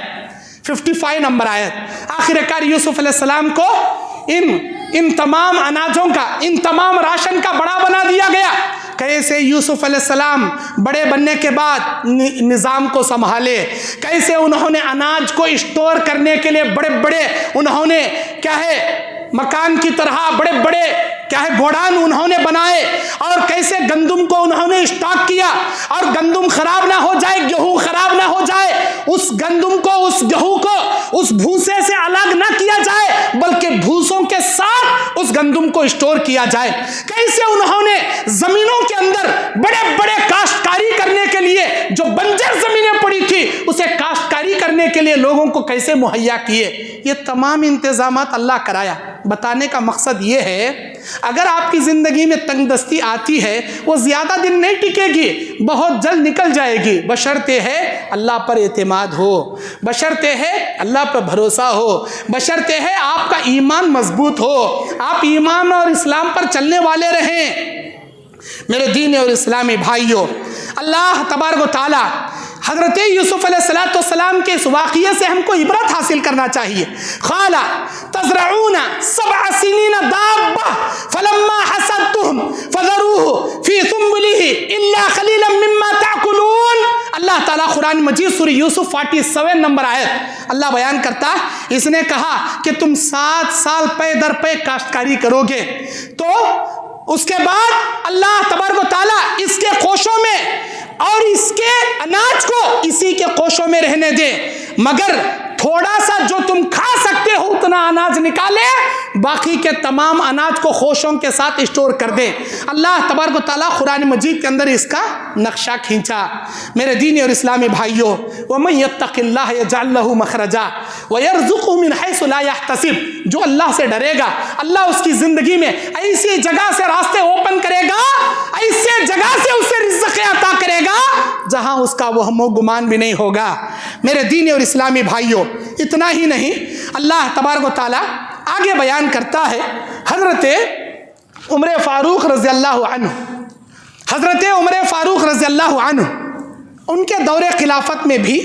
55 नंबर आयत। आखिरकार यूसुफ अलैहिस्सलाम को इन तमाम अनाजों का, इन तमाम राशन का बड़ा बना दिया गया। कैसे यूसुफ अलैहिस्सलाम बड़े बनने के बाद निज़ाम को संभाले, कैसे उन्होंने अनाज को स्टोर करने के लिए बड़े बड़े उन्होंने क्या है मकान की तरह बड़े बड़े क्या है गोडान उन्होंने बनाए, और कैसे गंदुम को उन्होंने स्टॉक किया, और गंदुम खराब ना हो जाए, गेहूं खराब ना हो जाए, उस गंदुम को, उस गेहूं को उस भूसे से अलग ना किया जाए, बल्कि भूसों के साथ उस गंदुम को स्टोर किया जाए। कैसे उन्होंने जमीनों के अंदर बड़े बड़े काश्तकारी करने के लिए, जो बंजर जमीनें पड़ी थी, उसे काश्तकारी करने के लिए लोगों को कैसे मुहैया किए। ये तमाम इंतजामात अल्लाह कराया। बताने का मकसद ये है, अगर आपकी ज़िंदगी में तंगदस्ती आती है, वो ज़्यादा दिन नहीं टिकेगी, बहुत जल्द निकल जाएगी, बशर्ते है अल्लाह पर एतमाद हो, बशर्ते है अल्लाह पर भरोसा हो, बशर्ते है आपका ईमान मजबूत हो, आप ईमान और इस्लाम पर चलने वाले रहें। मेरे दीन और इस्लामी भाइयों, अल्लाह तबारक व तआला हज़रत यूसुफ अलैहिस्सलाम के इस वाक़िये से हमको इबरत हासिल करना चाहिए। क़ाला तज़रऊना सबअ सिनीना दाब्बा फलम्मा हसदतुहुम फज़रूहु फ़ी सुंबुलिही इल्ला क़लीलन मिम्मा ताकुलून। अल्लाह ताला कुरान मजीद सूरह यूसुफ 47 नंबर आयत अल्लाह बयान करता है, इसने कहा कि तुम 7 साल पे दर पे काश्तकारी करोगे, तो उसके बाद अल्लाह तबारक व तआला इसके कोशों में और इसके अनाज को इसी के कोशों में रहने दे, मगर थोड़ा सा जो तुम खा सकते हो उतना अनाज निकाले, बाकी के तमाम अनाज को खोशों के साथ स्टोर कर दे। अल्लाह तबारक व तआला कुरान मजीद के अंदर इसका नक्शा खींचा। मेरे दीनी और इस्लामी भाइयों, वमन यत्तक़िल्लाह यजअल लहू मखरजा व यरज़ुक़हु मिन हैसु ला यहतसिब। जो अल्लाह से डरेगा, अल्लाह उसकी ज़िंदगी में ऐसी जगह से रास्ते ओपन करेगा, ऐसे जगह से उसे रिज़्क़ अता करेगा जहाँ उसका वहम गुमान भी नहीं होगा। मेरे दीनी और इस्लामी भाइयों, इतना ही नहीं, अल्लाह तबारक व तआला आगे बयान करता है, हज़रत उमर फ़ारूक रज़ी अल्लाह अन्हु, हज़रत उमर फ़ारूक रज़ी अल्लाह अन्हु, उनके दौरे खिलाफत में भी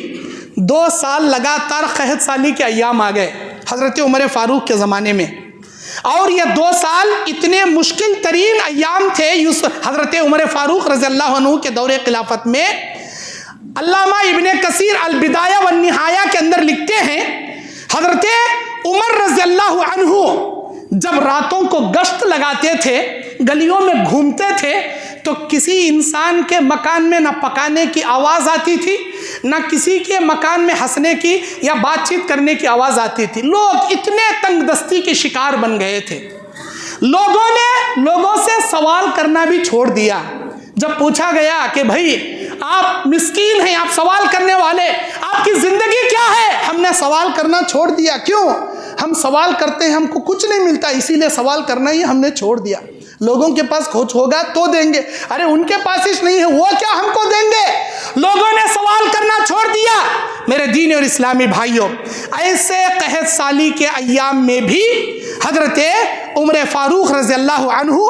2 साल लगातार कहत साली के अय्याम आ गए हज़रत उमर फ़ारूक के ज़माने में, और ये 2 साल इतने मुश्किल तरीन अय्याम थे हज़रत उमर फ़ारूक रज़ी अल्लाह अन्हु के दौरे खिलाफत में। अल्लामा इब्ने कसीर अल बिदाया व निहाया के अंदर लिखते हैं, हज़रत उमर रज़ी अल्लाह अन्हु जब रातों को गश्त लगाते थे, गलियों में घूमते थे, तो किसी इंसान के मकान में ना पकाने की आवाज़ आती थी, ना किसी के मकान में हंसने की या बातचीत करने की आवाज़ आती थी। लोग इतने तंगदस्ती के शिकार बन गए थे, लोगों ने लोगों से सवाल करना भी छोड़ दिया। जब पूछा गया कि भाई आप मिस्कीन हैं, आप सवाल करने वाले, आपकी ज़िंदगी क्या है, हमने सवाल करना छोड़ दिया। क्यों? हम सवाल करते हैं, हमको कुछ नहीं मिलता, इसीलिए सवाल करना ही हमने छोड़ दिया। लोगों के पास कुछ होगा तो देंगे, अरे उनके पास ही नहीं है, वो क्या हमको देंगे? लोगों ने सवाल करना छोड़ दिया। मेरे दीन और इस्लामी भाइयों, ऐसे कहत साली के अय्याम में भी हजरत उमर फारूक रज़ी अल्लाह अन्हु,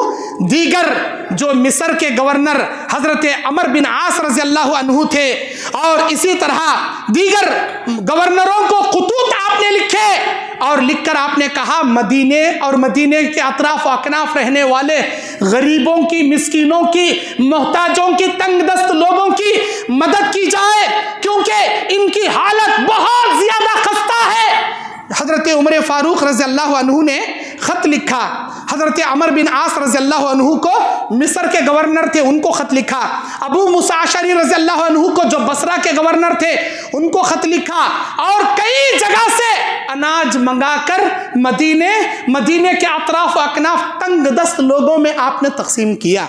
दीगर जो मिस्र के गवर्नर हजरत अमर बिन आस रज़ी अल्लाह अन्हु थे, और इसी तरह दीगर गवर्नरों को खुतूत आपने लिखे और लिखकर आपने कहा मदीने और मदीने के अतराफ अकनाफ रहने वाले गरीबों की, मिस्कीनों की, मोहताजों की, तंगदस्त लोगों की मदद की जाए, क्योंकि इनकी हालत बहुत ज्यादा खस्ता है। हजरत उमर फारूक रज़ी अल्लाह अन्हु ने खत लिखा, हजरत अमर बिन आस रज़ी अल्लाह अन्हु को मिस्र के गवर्नर थे, उनको खत लिखा। अबू मूसा अशअरी रज़ी अल्लाह अन्हु को जो बसरा के गवर्नर थे, उनको खत लिखा। और कई जगह से अनाज मंगाकर मदीने के अतराफ अकनाफ तंगदस्त लोगों में आपने तकसीम किया।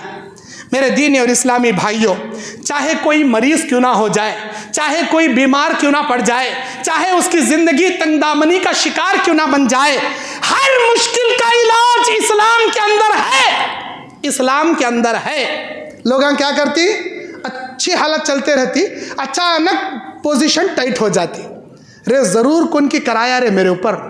मेरे दीन और इस्लामी भाइयों, चाहे कोई मरीज क्यों ना हो जाए, चाहे कोई बीमार क्यों ना पड़ जाए, चाहे उसकी जिंदगी तंगदामनी का शिकार क्यों ना बन जाए, हर मुश्किल का इलाज इस्लाम के अंदर है, इस्लाम के अंदर है। लोग क्या करती, अच्छी हालत चलते रहती, अचानक पोजीशन टाइट हो जाती, रे जरूर कौन की कराया रे मेरे ऊपर,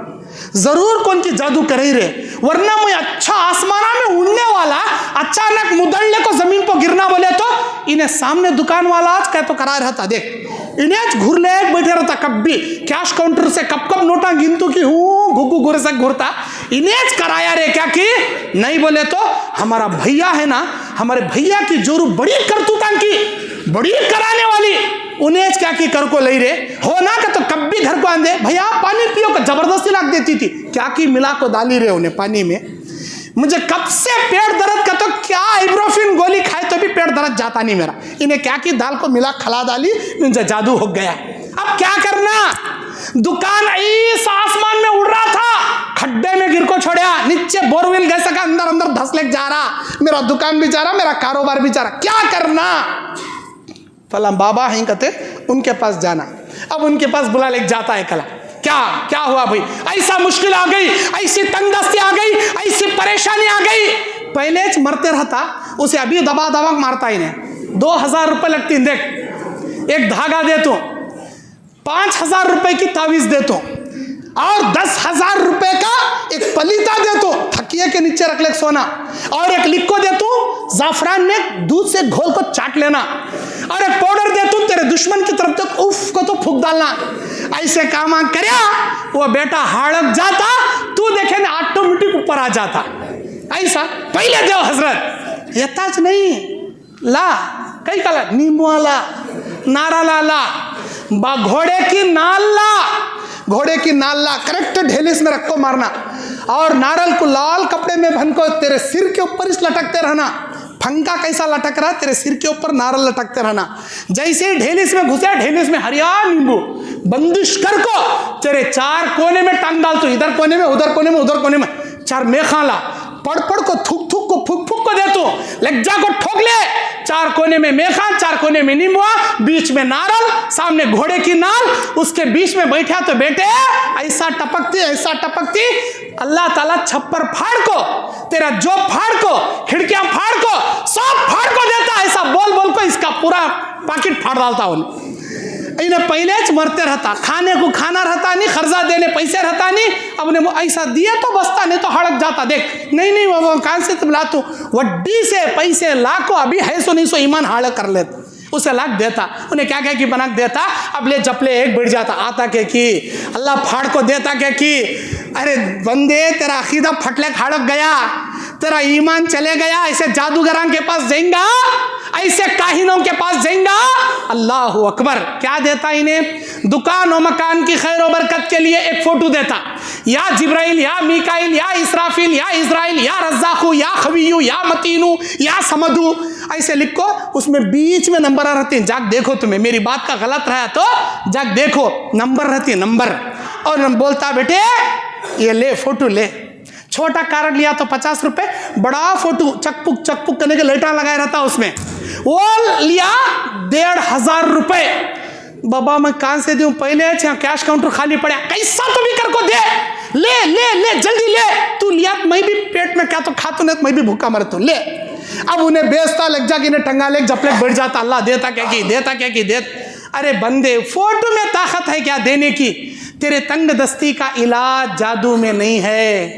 जरूर कौन की जादू करे रे, वरना मैं अच्छा आसमाना में उड़ने वाला अचानक मुदड़ले को जमीन पर गिरना बोले तो इन्हें सामने दुकान वाला आज क्या तो करा रहता, देख इन्हें आज घुरले बैठे रहता, कभी कैश काउंटर से कब नोटा गिनतू की हूँ घुगू घुर से घुरता, इन्हें कराया रे क्या की नहीं बोले तो हमारा भैया है ना, हमारे भैया की जोरू बड़ी करतूता की, बड़ी कराने वाली, उन्हें क्या की कर को ले रे हो ना का तो कभी घर को आंदे भैया पानी पियो का जबरदस्ती लाग देती थी, क्या की मिला को डाली रे उन्हें पानी में। मुझे कब से पेट दर्द का तो क्या आइब्रोफिन गोली खाए तो भी पेट दर्द जाता नहीं मेरा, इन्हें क्या की दाल को मिला खला डाली, मुझे जादू हो गया। अब क्या करना, दुकान इस आसमान में उड़ रहा था, खड्डे में गिर को छोड़ा, नीचे बोरवेल गैस का अंदर अंदर धस लेके जा रहा, मेरा दुकान भी जा रहा, मेरा कारोबार भी जा रहा, क्या करना? फला बाबा हैं कहते उनके पास जाना। अब उनके पास बुला लेके जाता है, कला क्या हुआ भाई, ऐसा मुश्किल आ गई, ऐसी तंगदस्ती आ गई, ऐसी परेशानी आ गई, पहले मरते रहता, उसे अभी दबा दबा मारता ही नहीं। 2000 रुपये लगती, देख एक धागा दे तो, 5000 रुपये की तावीज दे तो, और 10,000 रुपये का एक पलीता दे तो, थकिए के नीचे रख ले सोना, और एक लिक्को दे तू जाफरान में दूध से घोल को चाट लेना, और एक पाउडर दे तू तेरे दुश्मन की तरफ तक उफ को तो फूक डालना। ऐसे काम करया वो बेटा हड़क जाता, तू देखे ना ऑटोमेटिक ऊपर आ जाता। ऐसा पहले दो हजरत, यताज नहीं ला कई कला नींबू वाला नारा ला, घोड़े की नाल ला, घोड़े की नाल ला करेक्ट ढेलिस में रखो मारना, और नारल को लाल कपड़े में भन को तेरे सिर के ऊपर इस लटकते रहना, फंका कैसा लटक रहा तेरे सिर के ऊपर नारल लटकते रहना। जैसे ही ढेलिस में घुसे, ढेलिस में हरिया नींबू बंदिश कर को तेरे 4 कोने में टांग डाल, तो इधर कोने में उधर कोने में उधर कोने में 4 मेखाला पड़ को थूक को फूक को दे तो लज्जा को ठोक ले, 4 कोने में मेखा, 4 कोने में नींबुआ, बीच में नारल, सामने घोड़े की नाल, उसके बीच में बैठा तो बेटे ऐसा टपकती अल्लाह ताला छप्पर फाड़ को, तेरा जो फाड़ को, खिड़कियां फाड़ को, सब फाड़ को देता, ऐसा बोल को इसका पूरा पाकिट फाड़ डालता उन्हें। इन्हें पहले मरते रहता, खाने को खाना रहता नहीं, खर्चा देने पैसे रहता नहीं, अब ने ऐसा दिया तो बसता, नहीं तो हड़क जाता। देख नहीं वो कहाँ से तुम ला, तो वड्डी से पैसे लाखों अभी है सो नहीं सो ईमान हाड़ कर लेता, उसे लाख देता, उन्हें क्या क्या की बना देता, अब ले जपले एक बढ़ जाता, आता के की अल्लाह फाड़ को देता के की, अरे बंदे तेरा अकीदा फटले खाड़क गया, तेरा ईमान चले गया, ऐसे जादूगरां के पास जाएगा, ऐसे काहिनों के पास जाएगा। अल्लाह अकबर, क्या देता इन्हें, दुकान और मकान की खैर और बरकत के लिए एक फोटो देता, या जिब्राइल या मीकाइल या इसराफिल या इजराइल या रज़्ज़ाक़ु या खवियु या मतीनु या समदु, ऐसे लिखो, उसमें बीच में नंबर रहते हैं, जाग देखो, तुम्हें मेरी बात का गलत रहा तो जाग देखो, नंबर रहती है नंबर, और बोलता बेटे ये ले फोटो ले, छोटा कार्ड लिया तो 50 रुपए, बड़ा फोटो चकपुक करने के लेटा लगाया रहता उसमें, वो लिया 1,500 रुपए। बाबा मैं कहाँ से दूं, पहले कैश काउंटर खाली पड़ा, कैसा तो भी कर को दे, ले ले ले जल्दी ले, तू लिया मैं भी पेट में क्या तो खा तो नहीं, मैं भी भूखा मर तू ले। अब उन्हें बेचता लग जा कि इन्हें टंगा ले जपले बढ़ जाता, अल्लाह देता क्या कि देता क्या कि देता। अरे बंदे, फोटो में ताकत है क्या देने की? तेरे तंग दस्ती का इलाज जादू में नहीं है,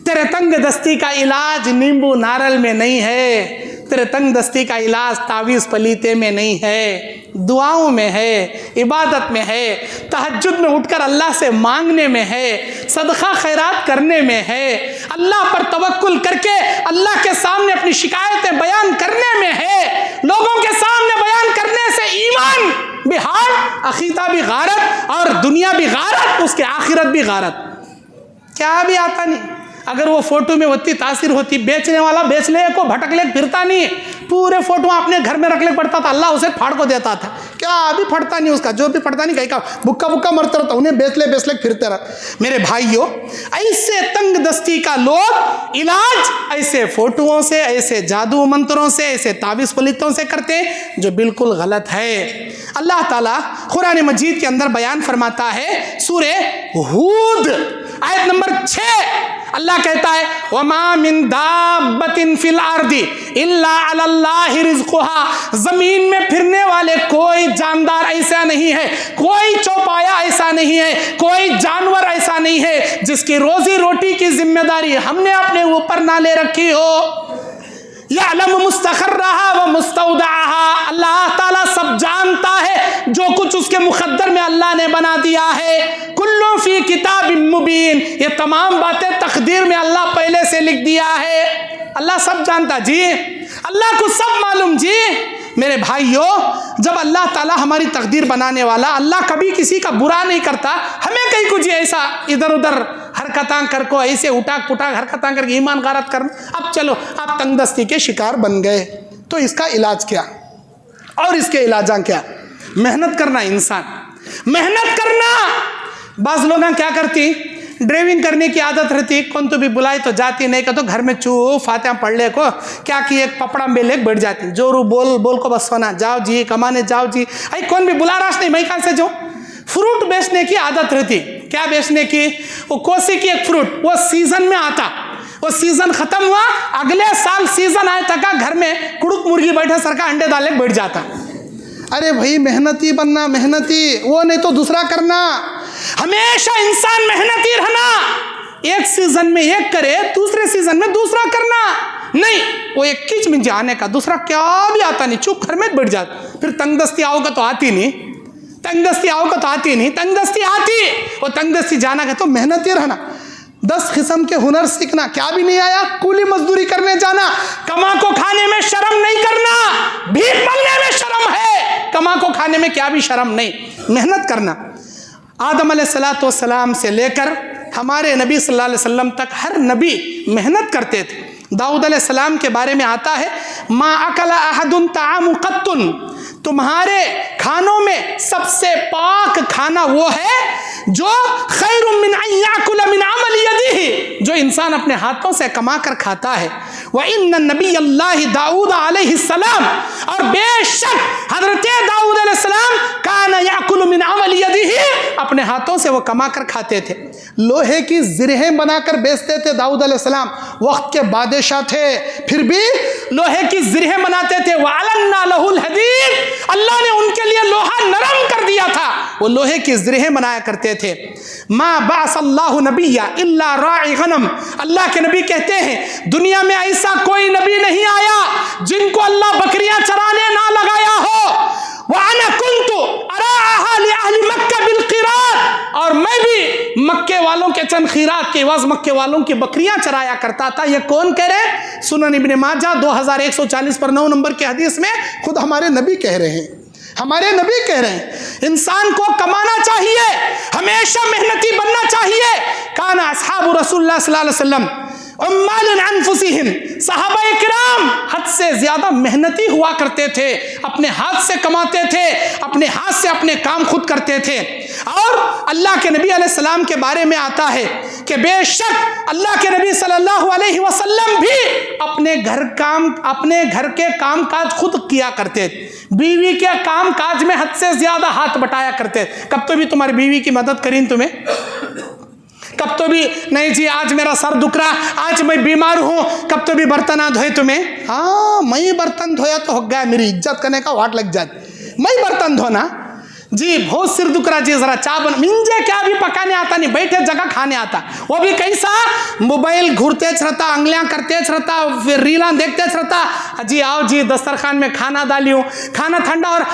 तेरे तंग दस्ती का इलाज नींबू नारल में नहीं है, तेरे तंग दस्ती का इलाज तावीज़ पलीते में नहीं है, दुआओं में है, इबादत में है, तहज्जुद में उठकर अल्लाह से मांगने में है, सदका खैरात करने में है, अल्लाह पर तवक्कुल करके अल्लाह के सामने अपनी शिकायतें बयान करने में है। लोगों के सामने बयान करने से ईमान भी हार, अकीदा भी गारत और दुनिया भी गारत, उसके आखिरत भी गारत। क्या भी आता नहीं। अगर वो फोटो में होती तासीर होती, बेचने वाला बेच ले को भटक ले फिरता नहीं, पूरे फोटो अपने घर में रख ले पड़ता था, अल्लाह उसे फाड़ को देता था। क्या अभी फटता नहीं उसका, जो भी फटता नहीं, कहीं का बुक्का बुक्का मरता रहता, उन्हें बेच ले फिरते रहा। मेरे भाइयों, ऐसे तंग दस्ती का लोग इलाज ऐसे फोटोओं से, ऐसे जादू मंत्रों से, ऐसे तावीज़ पलीतों से करते हैं, जो बिल्कुल गलत है। अल्लाह ताला कुरान मजीद के अंदर बयान फरमाता है, सूरे हूद आयत नंबर 6, अल्लाह कहता है, वमा मिन दाब्बतिन फिल अर्दी इल्ला अलल्लाहि रिज़्क़ुहा, जमीन में फिरने वाले कोई जानदार ऐसा नहीं है, कोई चौपाया ऐसा नहीं है, कोई जानवर ऐसा नहीं है जिसकी रोजी रोटी की जिम्मेदारी हमने अपने ऊपर ना ले रखी हो। यअलम मुस्तक़र्रहा व मुस्तौदअहा, अल्लाह ताला सब जानता है, जो कुछ उसके मुक़द्दर में अल्लाह ने बना दिया है। कुल्लु फ़ी किताबिन मुबीन, ये तमाम बातें तकदीर में अल्लाह पहले से लिख दिया है। अल्लाह सब जानता जी, अल्लाह को सब मालूम जी। मेरे भाइयों, जब अल्लाह ताला हमारी तकदीर बनाने वाला, अल्लाह कभी किसी का बुरा नहीं करता, हमें कहीं कुछ ऐसा इधर उधर हरकतां कर को ऐसे उठाक पुटाक हरकतां करके ईमान गारत कर, अब चलो आप तंगदस्ती के शिकार बन गए, तो इसका इलाज क्या और इसके इलाजा क्या? मेहनत करना, इंसान मेहनत करना। बाज़ लोग क्या करती, ड्राइविंग करने की आदत रहती, कौन तो भी बुलाई तो जाती नहीं का, तो घर में चू फातिहा पढ़ ले को क्या कि एक पपड़ा में ले बैठ जाती, जोरू बोल बोल को बस सोना, जाओ जी कमाने जाओ जी, अरे कौन भी बुला रहा नहीं, मैं कहाँ से जाऊँ। फ्रूट बेचने की आदत रहती, क्या बेचने की, वो कोसी की एक फ्रूट, वो सीजन में आता, वो सीजन खत्म हुआ, अगले साल सीजन आए तक घर में कुड़ुक मुर्गी बैठे सरका अंडे डाले बैठ जाता। अरे भाई मेहनती बनना, मेहनती, वो नहीं तो दूसरा करना। हमेशा इंसान मेहनती रहना, एक सीजन में एक करे, दूसरे सीजन में दूसरा करना नहीं। वो एक किच में जाने का, दूसरा क्या भी आता नहीं, चुप घर में बैठ जाता। फिर तंगदस्ती आओगा तो आती नहीं, तंगदस्ती आओगा तो आती नहीं, तंगदस्ती आती, वो तंगदस्ती जाना का तो मेहनती रहना। 10 किस्म के हुनर सीखना, क्या भी नहीं आया कूली मजदूरी करने जाना, कमा को खाने में शर्म नहीं करना, भीख मांगने में शर्म है, कमा को खाने में क्या भी शर्म नहीं, मेहनत करना। आदम अलैहिस्सलाम से लेकर हमारे नबी सल्लल्लाहु अलैहि वसल्लम तक हर नबी मेहनत करते थे। दाऊद अलैहिस्सलाम के बारे में आता है, मा अकला अहदुन ताअम कत्तुन, तुम्हारे खानों में सबसे पाक खाना वो है जो खैरुम मिन अन याकुल मिन अमल यदिही, जो इंसान अपने हाथों से कमा कर खाता है। व इन्न नबी अल्लाह दाऊद अलैहिस्सलाम, और बेशक हजरत दाऊद अलैहिस्सलाम काना याकुल मिन अमल यदिही, अपने हाथों से वो कमा कर खाते थे। लोहे की जिरहें बनाकर बेचते थे दाऊद अलैहिस्सलाम, वक्त के बादशाह थे, फिर भी लोहे की जिरहें बनाते थे। वअलन्ना लहुल हदीद, अल्लाह ने उनके लिए लोहा नरम कर दिया था, वो लोहे की जिरहें बनाया करते थे। मा बासल्लाहु नबिया इल्ला राई गनम, अल्लाह के नबी कहते हैं दुनिया में ऐसा कोई नबी नहीं आया जिनको अल्लाह बकरियां चराने ना लगाया हो। वाना कुंतु अराहा लि अहली मक्का बिल क़िरात, और मैं भी मक्के वालों के चंद खीरात के एवज मक्के वालों की बकरियां चराया करता था। ये कौन कह रहे? सुनन इब्ने माजा 2140 पर 9 नंबर के हदीस में खुद हमारे नबी कह रहे हैं, हमारे नबी कह रहे हैं इंसान को कमाना चाहिए, हमेशा मेहनती बनना चाहिए। काना अस्हाबु रसूलुल्लाह सल्लल्लाहु अलैहि वसल्लम उम्मालिन अनफुसिहिम, सहाबाए किराम हद से ज़्यादा मेहनती हुआ करते थे, अपने हाथ से कमाते थे, अपने हाथ से अपने काम खुद करते थे। और अल्लाह के नबी अलैहिस्सलाम के बारे में आता है कि बेशक अल्लाह के नबी सल्लल्लाहु अलैहि वसल्लम भी अपने घर के काम काज खुद किया करते थे, बीवी के काम काज में हद से ज़्यादा हाथ बटाया करते। कब तो भी तुम्हारी बीवी की मदद करीन तुम्हें, कब तो भी नहीं जी आज मेरा सर दुख रहा, आज मैं बीमार हूँ, कब तो भी बर्तन ना धोए तुम्हें। हाँ मैं बर्तन धोया तो हो गया, मेरी इज्जत करने का वाट लग जाती। मैं बर्तन धोना जी, बहुत सिर दुख रहा जी, जरा चाय बन, मिंजे क्या भी पकाने आता नहीं, बैठे जगह खाने आता, वो भी कैसा मोबाइल घूरते रहता, अंगलियां करते रहता, फिर रीला देखते रहता। जी आओ जी दस्तरखान में खाना डालियो, खाना ठंडा और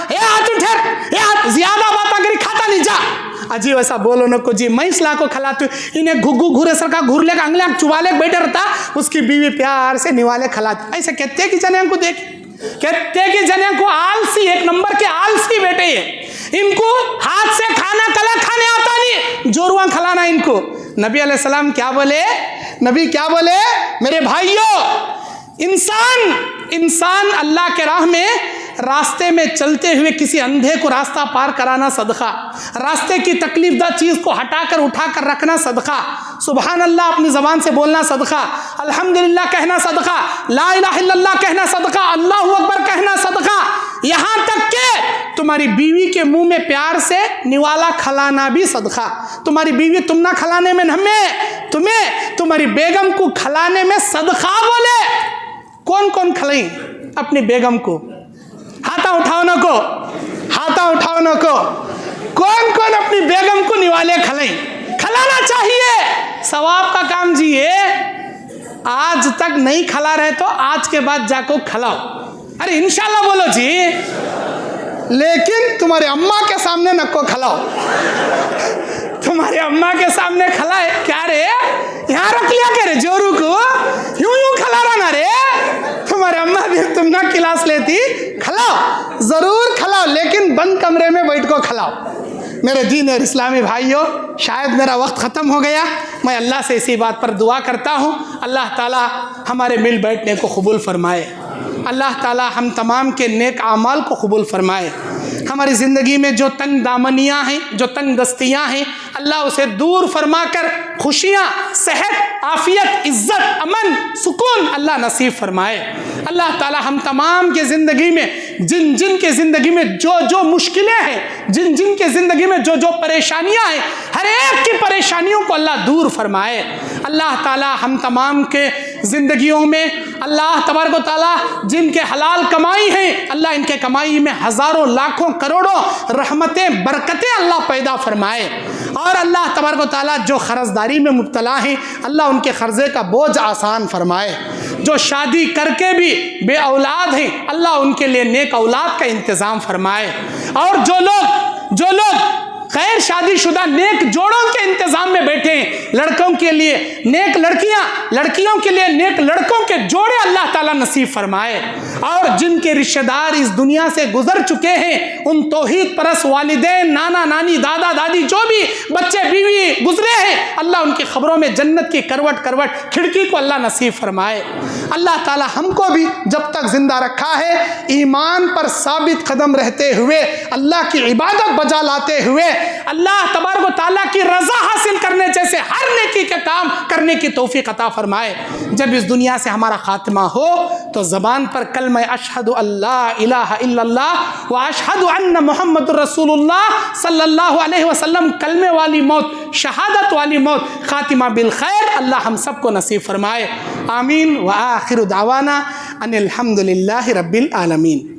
ज्यादा बात अगर खाता नहीं जा। अजी वैसा बोलो न को जी, मैं इसला को खिलाती हूँ, इन्हें घुग्गू घूरे सर का घूर लेकर अंगलियां चुवाले बैठे रहता, उसकी बीवी प्यार से निवाले खिलाती। ऐसे कहते कि जने को देख, कहते कि जने को आलसी, एक नंबर के आलसी बेटे हैं, इनको हाथ से खाना कला खाने आता नहीं, जोरुआ खिलाना इनको। नबी अलैहिस्सलाम क्या बोले, नबी क्या बोले, मेरे भाइयों, इंसान अल्लाह के राह में रास्ते में चलते हुए किसी अंधे को रास्ता पार कराना सदका, रास्ते की तकलीफदा चीज़ को हटाकर उठाकर रखना सदका, सुबहान अल्लाह अपनी ज़बान से बोलना सदका, अल्हम्दुलिल्लाह कहना सदका, ला इलाहा इल्लल्लाह कहना सदका, अल्लाहु अकबर कहना सदका, यहाँ तक के तुम्हारी बीवी के मुंह में प्यार से निवाला खिलाना भी सदका। तुम्हारी बीवी तुम ना खिलाने में हमें, तुम्हें तुम्हारी बेगम को खिलाने में सदका बोले। कौन कौन खिलाई अपनी बेगम को, हाथा उठाओ न को, हाथा उठाओ न को, कौन कौन अपनी बेगम को निवाले खिलाई, खिलाना चाहिए, सवाब का काम जी है। आज तक नहीं खिला रहे तो आज के बाद जाको खिलाओ, अरे इंशाल्लाह बोलो जी, लेकिन तुम्हारे अम्मा के सामने नको खिलाओ, तुम्हारे अम्मा के सामने खिलाए क्या रे, यहाँ रख लिया करे जोरू को, यूं यूं खिला रहा ना रे, तुम्हारे अम्मा भी तुम ना क्लास लेती, खिलाओ जरूर खिलाओ, लेकिन बंद कमरे में बैठ को खिलाओ। मेरे दीन और इस्लामी भाइयों, शायद मेरा वक्त ख़त्म हो गया, मैं अल्लाह से इसी बात पर दुआ करता हूँ, अल्लाह ताला हमारे मिल बैठने को कबूल फरमाए, अल्लाह ताला हम तमाम के नेक आमाल को कबूल फरमाए, हमारी ज़िंदगी में जो तंग दामनियाँ हैं, जो तंग दस्तियाँ हैं, अल्लाह उसे दूर फरमा कर खुशियाँ, सेहत, आफ़ियत, इज़्ज़त, अमन, सुकून अल्लाह नसीब फरमाए। अल्लाह ताला हम तमाम के ज़िंदगी में जिन जिन के ज़िंदगी में जो जो मुश्किलें हैं, जिन जिन के ज़िंदगी में जो जो परेशानियाँ हैं, हर एक की परेशानियों को अल्लाह दूर फरमाए। अल्लाह ताला हम तमाम के ज़िंदगियों में अल्लाह तबारक व तआला जिनके हलाल कमाई है, अल्लाह इनके कमाई में हज़ारों लाखों करोड़ों रहमतें बरकतें अल्लाह पैदा फरमाए, और अल्लाह तबारक व तआला जो क़र्ज़दारी में मुब्तला हैं, अल्लाह उनके क़र्ज़े का बोझ आसान फरमाए। जो शादी करके भी बे औलाद हैं, अल्लाह उनके लिए नेक औलाद का इंतज़ाम फरमाए, और जो लोग गैर शादीशुदा नेक जोड़ों के इंतजाम में बैठे हैं, लड़कों के लिए नेक लड़कियां, लड़कियों के लिए नेक लड़कों के जोड़े अल्लाह ताला नसीब फरमाए, और जिनके रिश्तेदार इस दुनिया से गुजर चुके हैं, उन तौहीद परस वालिदैन, नाना नानी, दादा दादी, जो भी बच्चे बीवी गुजरे हैं, अल्लाह उनकी खबरों में जन्नत की करवट करवट खिड़की को अल्लाह नसीब फरमाए। अल्लाह ताला हमको भी जब तक जिंदा रखा है, ईमान पर साबित कदम रहते हुए, अल्लाह की इबादत बजा लाते हुए, अल्लाह तबारक व तआला की रज़ा हासिल करने जैसे हर नेकी के काम करने की तौफीक अता फरमाए। जब इस दुनिया से हमारा खात्मा हो तो ज़बान पर कलमा अशहदु अल्ला इलाहा इल्लल्लाह व अशहदु अन्ना मुहम्मदुर रसूलुल्लाह सल्लल्लाहु अलैहि वसल्लम, कलमे वाली मौत, शहादत वाली मौत, खातिमा बिल खैर अल्लाह हम सबको नसीब फरमाए। आमीन व आखिरु दावाना अनिल हम्दुलिल्लाहि रब्बिल आलमीन।